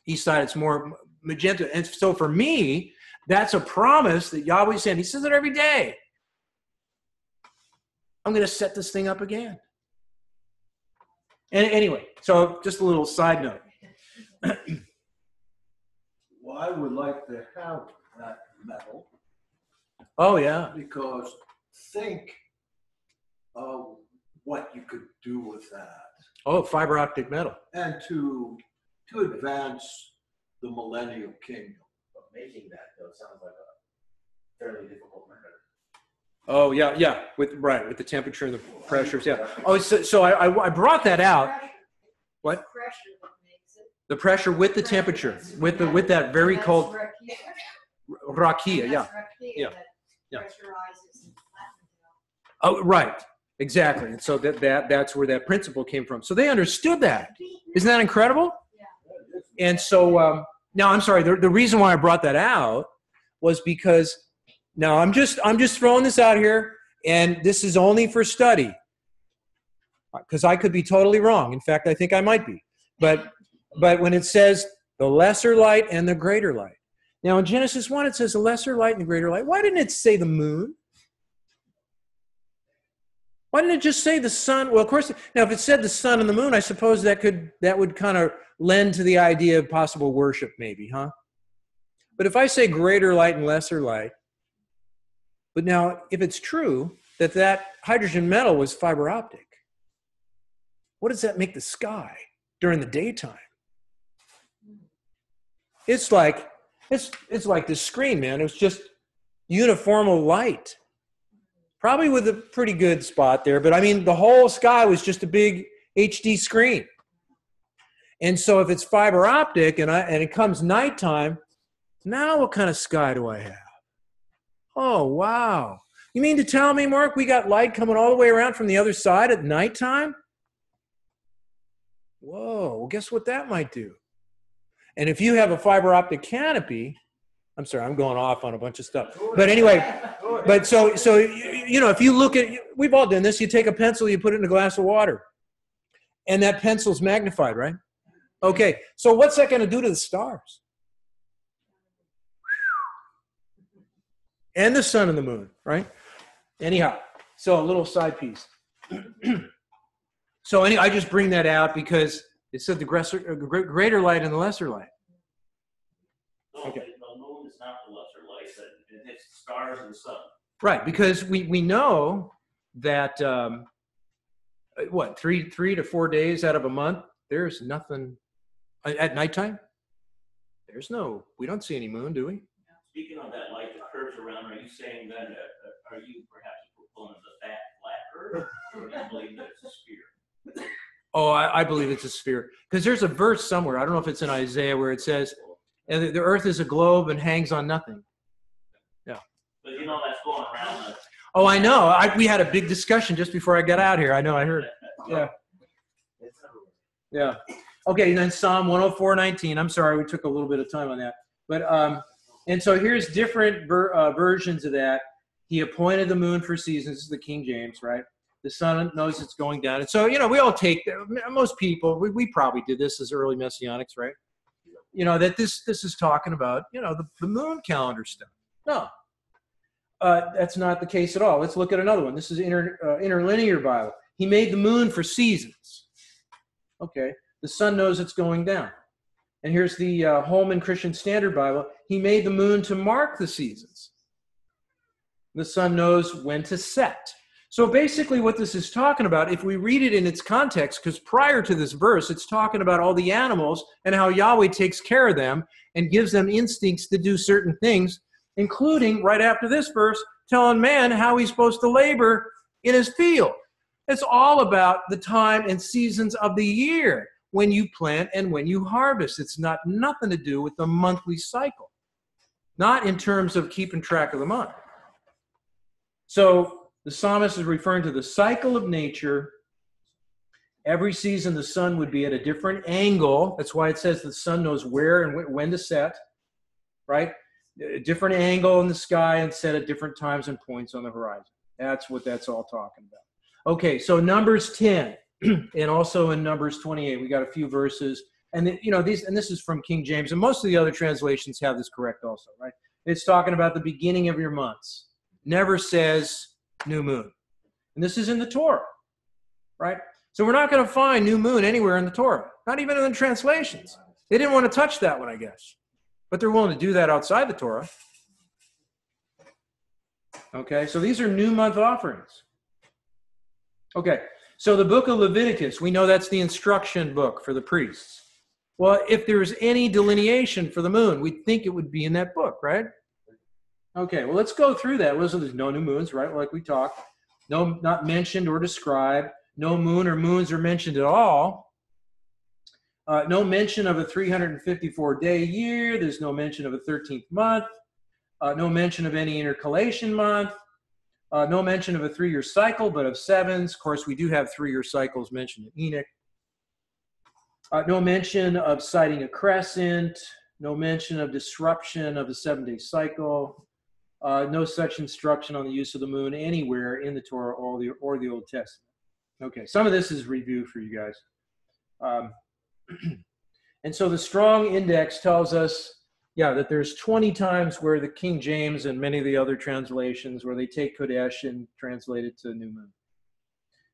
east side, it's more magenta. And so for me, that's a promise that Yahweh's saying. He says it every day. I'm going to set this thing up again. And anyway, so just a little side note. Well, I would like to have that metal. Oh, yeah. Because think of what you could do with that. Oh, fiber optic metal. And to advance the millennial kingdom. But making that, though, sounds like a fairly difficult method. Oh, yeah, yeah, with the temperature and the pressures, yeah. Oh, so I brought that out. What? Pressure that makes it. The pressure with the temperature, with that very cold rakia, yeah. Yeah. Yeah. Pressurizes and flattens it out. Oh, right, exactly. And so that's where that principle came from. So they understood that. Isn't that incredible? Yeah. And so now I'm sorry. The reason why I brought that out was because now I'm just throwing this out here, and this is only for study, because I could be totally wrong. In fact, I think I might be. But when it says the lesser light and the greater light, now in Genesis 1 it says the lesser light and the greater light. Why didn't it say the moon? Why didn't it just say the sun? Well, of course, now if it said the sun and the moon, I suppose that would kind of lend to the idea of possible worship, maybe, huh? But if I say greater light and lesser light, but now if it's true that hydrogen metal was fiber optic, what does that make the sky during the daytime? It's like this screen, man. It was just uniform light. Probably with a pretty good spot there, but I mean, the whole sky was just a big HD screen. And so if it's fiber optic and it comes nighttime, now what kind of sky do I have? Oh, wow. You mean to tell me, Mark, we got light coming all the way around from the other side at nighttime? Whoa, well, guess what that might do? And if you have a fiber optic canopy, I'm sorry, I'm going off on a bunch of stuff. But anyway, but so you know, if you look at, we've all done this, you take a pencil, you put it in a glass of water. And that pencil's magnified, right? Okay, so what's that going to do to the stars? And the sun and the moon, right? Anyhow, so a little side piece. So I just bring that out because it said the greater light and the lesser light. Okay. The moon is not the lesser light, it's the stars and the sun. Right, because we know that, 3 to 4 days out of a month, there's nothing, at nighttime, we don't see any moon, do we? Speaking of that light that curves around, are you saying then, are you perhaps a proponent of the flat earth, or do you believe that it's a sphere? Oh, I believe it's a sphere. Because there's a verse somewhere, I don't know if it's in Isaiah, where it says, and the earth is a globe and hangs on nothing. Yeah. But you know that's going around. Oh, I know. We had a big discussion just before I got out here. I know, I heard. Yeah. Yeah. Okay, and then Psalm 104:19. I'm sorry, we took a little bit of time on that. But, and so here's different versions of that. He appointed the moon for seasons. This is the King James, right? The sun knows it's going down. And so, we all take, most people, we probably did this as early Messianics, right? That this is talking about, the moon calendar stuff. No, that's not the case at all. Let's look at another one. This is interlinear Bible. He made the moon for seasons. Okay, the sun knows it's going down. And here's the Holman Christian Standard Bible. He made the moon to mark the seasons. The sun knows when to set. So basically what this is talking about, if we read it in its context, because prior to this verse, it's talking about all the animals and how Yahweh takes care of them and gives them instincts to do certain things, including, right after this verse, telling man how he's supposed to labor in his field. It's all about the time and seasons of the year, when you plant and when you harvest. It's nothing to do with the monthly cycle, not in terms of keeping track of the month. So the psalmist is referring to the cycle of nature. Every season the sun would be at a different angle. That's why it says the sun knows where and when to set, right? A different angle in the sky and set at different times and points on the horizon. That's what that's all talking about. Okay, so Numbers 10 and also in Numbers 28, we got a few verses. And this is from King James, and most of the other translations have this correct also, right? It's talking about the beginning of your months. Never says new moon. And this is in the Torah, right? So we're not going to find new moon anywhere in the Torah, not even in the translations. They didn't want to touch that one, I guess. But they're willing to do that outside the Torah. Okay, so these are new month offerings. Okay, so the book of Leviticus, we know that's the instruction book for the priests. Well, if there's any delineation for the moon, we'd think it would be in that book, right? Okay, well, let's go through that. Well, so there's no new moons, right? Like we talked. No, not mentioned or described. No moon or moons are mentioned at all. No mention of a 354-day year. There's no mention of a 13th month. No mention of any intercalation month. No mention of a 3-year cycle, but of sevens. Of course, we do have 3-year cycles mentioned in Enoch. No mention of sighting a crescent. No mention of disruption of a 7-day cycle. No such instruction on the use of the moon anywhere in the Torah or the Old Testament. Okay, some of this is review for you guys. And so the Strong Index tells us, that there's 20 times where the King James and many of the other translations where they take Kodesh and translate it to new moon.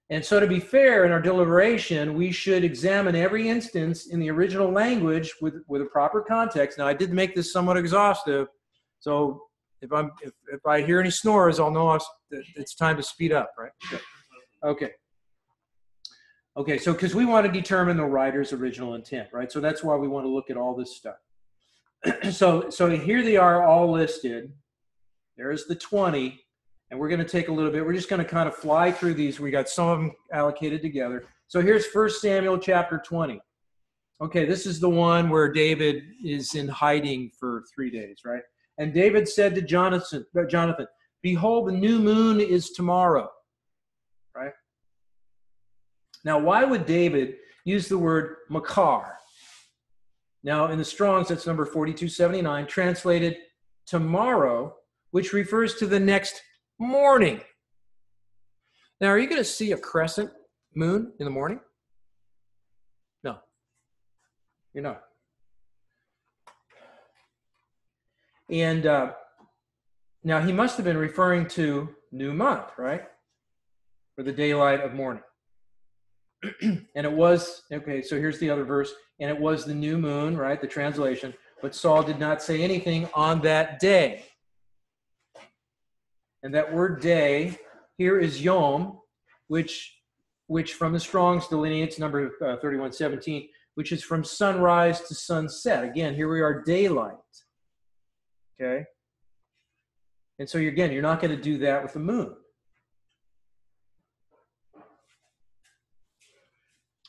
And so to be fair in our deliberation, we should examine every instance in the original language with a proper context. Now, I did make this somewhat exhaustive, so if I hear any snores, I'll know it's time to speed up, right? Okay. Okay, so because we want to determine the writer's original intent, right? So that's why we want to look at all this stuff. So here they are all listed. There's the 20, and we're going to take a little bit. We're just going to kind of fly through these. We got some of them allocated together. So here's 1 Samuel chapter 20. Okay, this is the one where David is in hiding for 3 days, right? And David said to Jonathan, behold, the new moon is tomorrow, right? Now, why would David use the word makar? Now, in the Strong's, that's number 4279, translated tomorrow, which refers to the next morning. Now, are you going to see a crescent moon in the morning? You're not. And now he must have been referring to new month, right? For the daylight of morning. And it was, okay, so here's the other verse. And it was the new moon, right? The translation. But Saul did not say anything on that day. And that word day here is yom, which from the Strong's delineates number 3117, which is from sunrise to sunset. Again, here we are, daylight. Okay? And so again, you're not going to do that with the moon.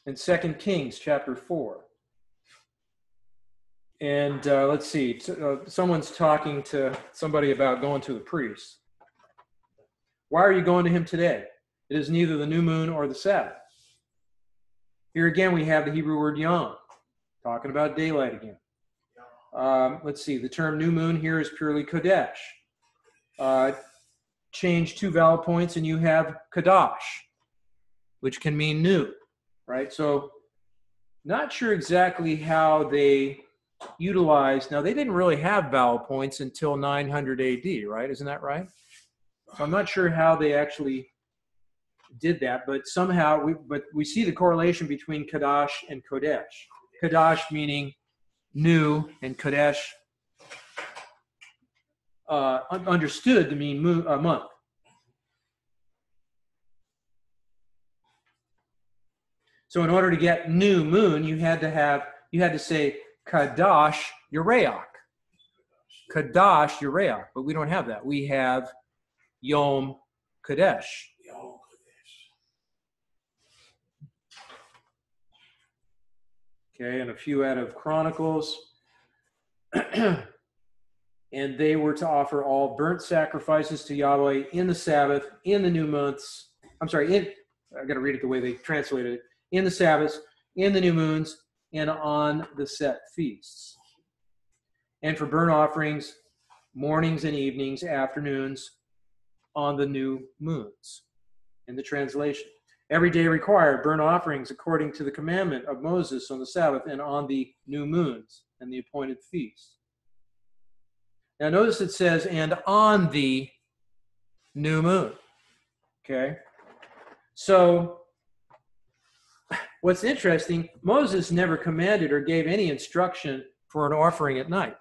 In 2 Kings chapter 4. And let's see, someone's talking to somebody about going to the priest. Why are you going to him today? It is neither the new moon or the Sabbath. Here again, we have the Hebrew word yom, talking about daylight again. Let's see, the term new moon here is purely kodesh. Change 2 vowel points and you have kadash, which can mean new, right? So not sure exactly how they utilized, now they didn't really have vowel points until 900 AD, right? Isn't that right? So I'm not sure how they actually did that, but somehow we see the correlation between kadash and kodesh. Kadash meaning new, and kodesh understood to mean month. So in order to get new moon, you had to say kadash Urayak. Kadash Urayak, but we don't have that. We have Yom Kodesh. Okay, and a few out of Chronicles. And they were to offer all burnt sacrifices to Yahweh in the Sabbath, in the new months. I'm sorry, I got to read it the way they translated it. In the Sabbaths, in the new moons, and on the set feasts. And for burnt offerings, mornings and evenings, afternoons, on the new moons. In the translation. Every day required burnt offerings according to the commandment of Moses on the Sabbath and on the new moons and the appointed feasts. Now notice it says, and on the new moon. Okay? So, what's interesting, Moses never commanded or gave any instruction for an offering at night.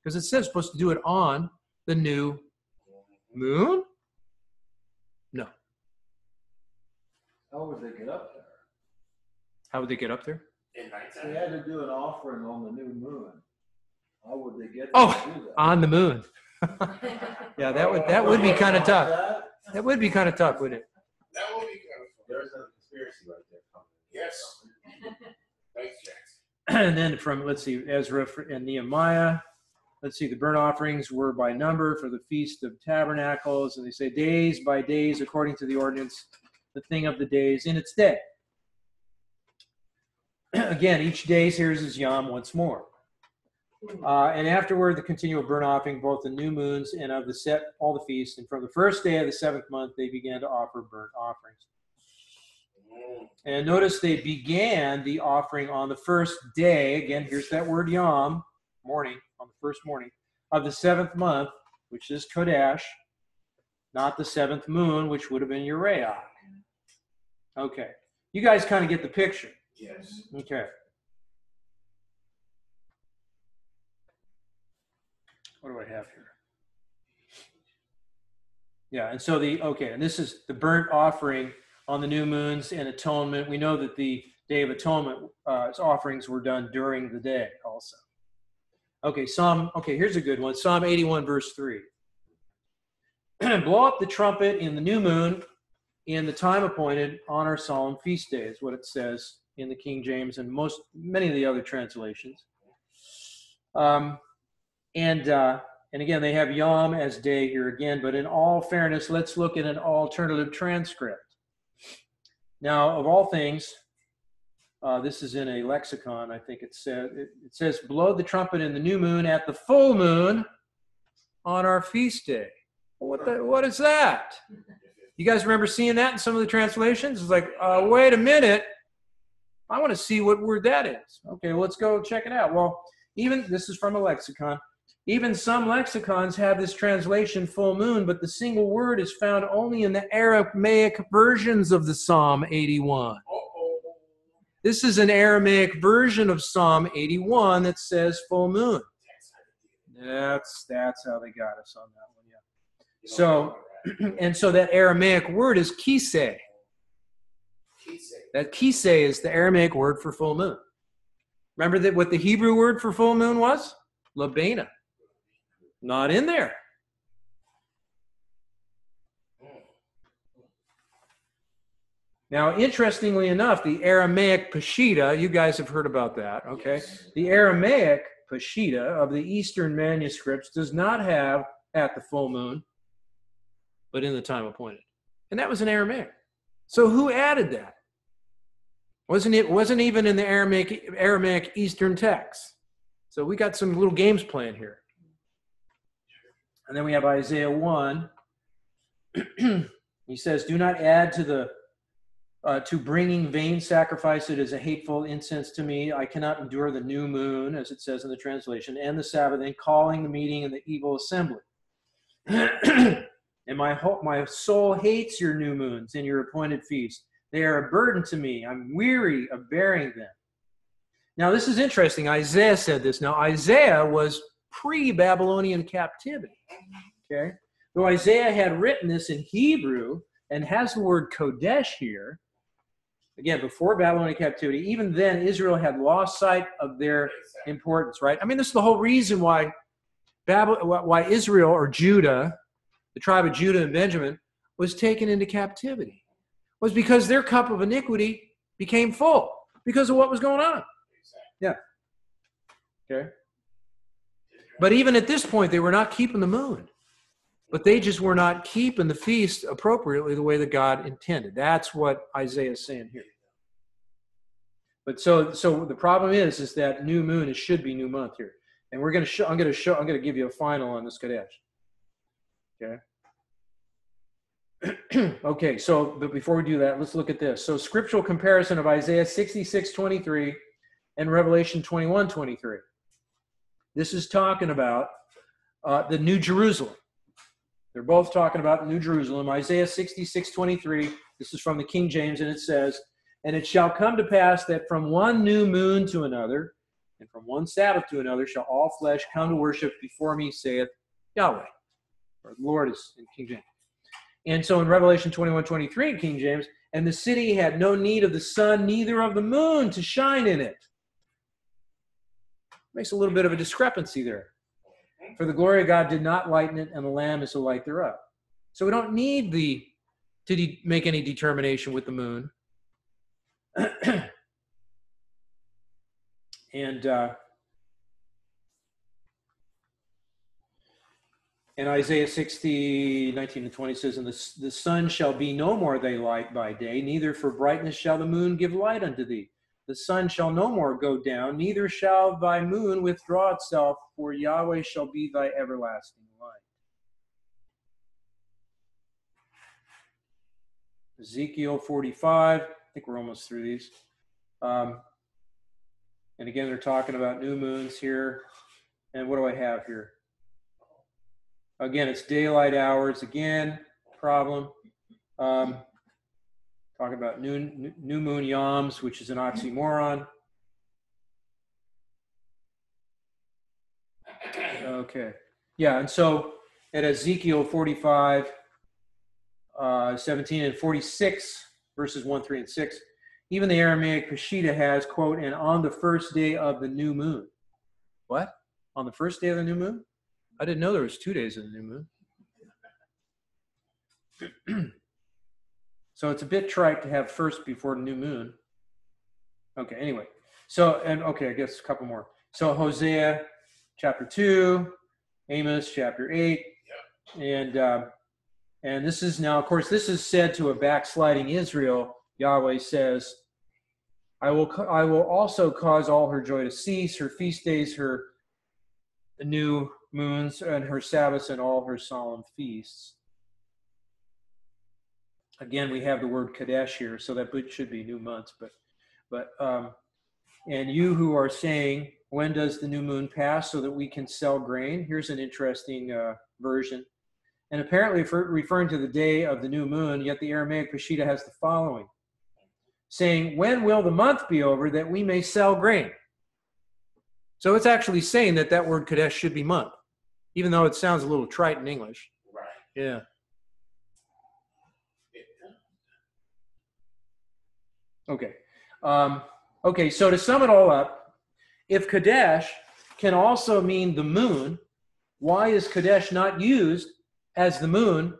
Because it says supposed to do it on the new moon? No. How would they get up there? How would they get up there? In They had to do an offering on the new moon. How would they get Oh, to do that? on the moon. Yeah, that would be kind of tough. That would be kind of tough, wouldn't it? That would be kind of fun. There's a conspiracy right there. Yes. Thanks, Jackson. And then from, let's see, Ezra and Nehemiah. Let's see, the burnt offerings were by number for the Feast of Tabernacles. And they say days by days according to the ordinance, the thing of the days in its day. Again, each day here is Yom once more. And afterward, the continual burnt offering, both the new moons and of the set, all the feasts. And from the first day of the 7th month, they began to offer burnt offerings. And notice they began the offering on the first day. Again, here's that word Yom, morning, on the first morning of the 7th month, which is Kodesh, not the 7th moon, which would have been Urayak. Okay. You guys kind of get the picture. Yes. Okay. What do I have here? Yeah, and so and this is the burnt offering on the new moons and atonement. We know that the Day of Atonement offerings were done during the day also. Okay, here's a good one. Psalm 81, verse 3. Blow up the trumpet in the new moon in the time appointed on our solemn feast day, is what it says in the King James and many of the other translations. And again, they have Yom as day here again, but in all fairness, let's look at an alternative transcript. Now, of all things, this is in a lexicon, I think it says, blow the trumpet in the new moon at the full moon on our feast day. What is that? You guys remember seeing that in some of the translations? It's like, wait a minute. I want to see what word that is. Okay, let's go check it out. Well, even this is from a lexicon. Even some lexicons have this translation full moon, but the single word is found only in the Aramaic versions of the Psalm 81. This is an Aramaic version of Psalm 81 that says full moon. That's how they got us on that one, yeah. So, and so that Aramaic word is kiseh. That kiseh is the Aramaic word for full moon. Remember that what the Hebrew word for full moon was? Labana. Not in there. Now, interestingly enough, the Aramaic Peshitta, you guys have heard about that, okay? Yes. The Aramaic Peshitta of the Eastern manuscripts does not have at the full moon, but in the time appointed. And that was in Aramaic. So who added that? Wasn't even in the Aramaic Eastern text. So we got some little games playing here. And then we have Isaiah 1. He says, do not add to bringing vain sacrifice. It is a hateful incense to me. I cannot endure the new moon, as it says in the translation, and the Sabbath, and calling the meeting and the evil assembly. And my soul hates your new moons and your appointed feasts. They are a burden to me. I'm weary of bearing them. Now, this is interesting. Isaiah said this. Now, Isaiah was pre-Babylonian captivity. Okay? Though Isaiah had written this in Hebrew and has the word Kodesh here, again, before Babylonian captivity, even then Israel had lost sight of their importance, right? I mean, this is the whole reason why Israel or Judah, the tribe of Judah and Benjamin, was taken into captivity. Was because their cup of iniquity became full because of what was going on. Yeah. Okay. But even at this point, they were not keeping the moon. But they just were not keeping the feast appropriately the way that God intended. That's what Isaiah is saying here. But so the problem is that new moon should be new month here. And I'm going to give you a final on this Kodesh. Okay. Okay, but before we do that, let's look at this. So scriptural comparison of Isaiah 66:23 and Revelation 21:23. This is talking about the New Jerusalem. They're both talking about New Jerusalem. Isaiah 66:23, this is from the King James, and it says, and it shall come to pass that from one new moon to another, and from one Sabbath to another, shall all flesh come to worship before me, saith Yahweh. Or the Lord is in King James. And so in Revelation 21:23 in King James, and the city had no need of the sun, neither of the moon to shine in it. Makes a little bit of a discrepancy there. For the glory of God did not lighten it, and the Lamb is the light thereof. So we don't need to make any determination with the moon. And Isaiah 60:19-20 says, and the sun shall be no more thy light by day, neither for brightness shall the moon give light unto thee. The sun shall no more go down, neither shall thy moon withdraw itself, for Yahweh shall be thy everlasting light. Ezekiel 45, I think we're almost through these. And again, they're talking about new moons here. And what do I have here? Again, it's daylight hours. Again, problem. Talking about new moon yams, which is an oxymoron. Okay. Yeah, and so at Ezekiel 45, 17 and 46, verses 1, 3, and 6, even the Aramaic Peshitta has, quote, and on the first day of the new moon. What? On the first day of the new moon? I didn't know there was 2 days of the new moon. So it's a bit trite to have first before the new moon. Okay, anyway. I guess a couple more. So Hosea chapter 2, Amos chapter 8, and this is now, of course, this is said to a backsliding Israel. Yahweh says, I will also cause all her joy to cease, her feast days, her new moons, and her Sabbaths, and all her solemn feasts. Again, we have the word Kadesh here, so that should be new months, but But and you who are saying, when does the new moon pass so that we can sell grain? Here's an interesting version. And apparently referring to the day of the new moon, yet the Aramaic Peshitta has the following, saying, when will the month be over that we may sell grain? So it's actually saying that that word Kadesh should be month, even though it sounds a little trite in English. Right. Yeah. Okay. Okay, so to sum it all up, if Kadesh can also mean the moon, why is Kadesh not used as the moon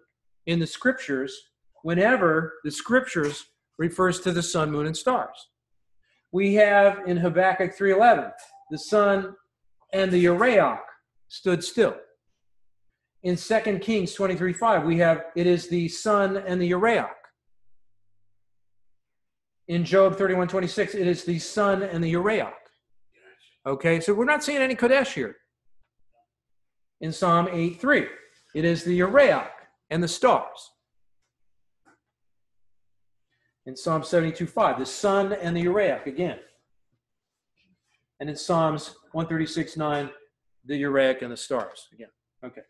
in the scriptures whenever the scriptures refers to the sun, moon, and stars? We have in Habakkuk 3:11, the sun and the Uraeach stood still. In 2 Kings 23:5, we have, it is the sun and the Uraeach. In Job 31:26, it is the sun and the Uraeach. Okay, so we're not seeing any Kadesh here. In Psalm 8:3, it is the Uraeach and the stars. In Psalm 72:5, the sun and the Uraeach again. And in Psalms 136:9, the Uraeach and the stars again. Okay.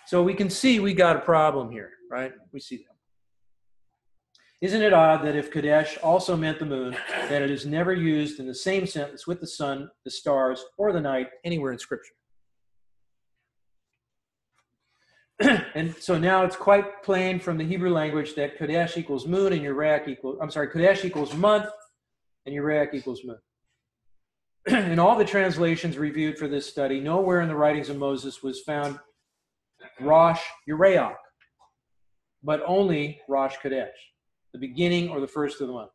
So we can see we got a problem here, right? We see that. Isn't it odd that if Kadesh also meant the moon, that it is never used in the same sentence with the sun, the stars, or the night anywhere in Scripture? And so now it's quite plain from the Hebrew language that Kadesh equals moon and Uraeach equals, Kadesh equals month and Uraeach equals moon. In all the translations reviewed for this study, nowhere in the writings of Moses was found Rosh Uraeach, but only Rosh Kadesh, the beginning or the first of the month.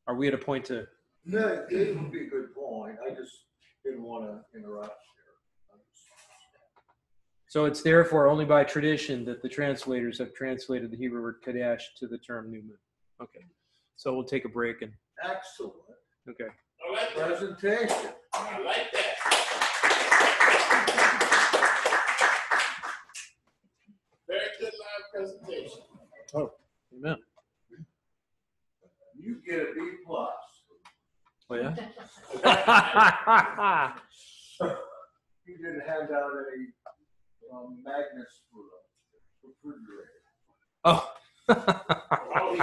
Are we at a point to? No, it would be a good point. I just didn't want to interrupt here. So it's therefore only by tradition that the translators have translated the Hebrew word Kadesh to the term new moon. Okay. So we'll take a break and. Excellent. Okay. I like that. Presentation. I like that. Very good live presentation. Oh, amen. You get a B+. Oh, yeah? You didn't hand out any magnets for the refrigerator. Oh. All we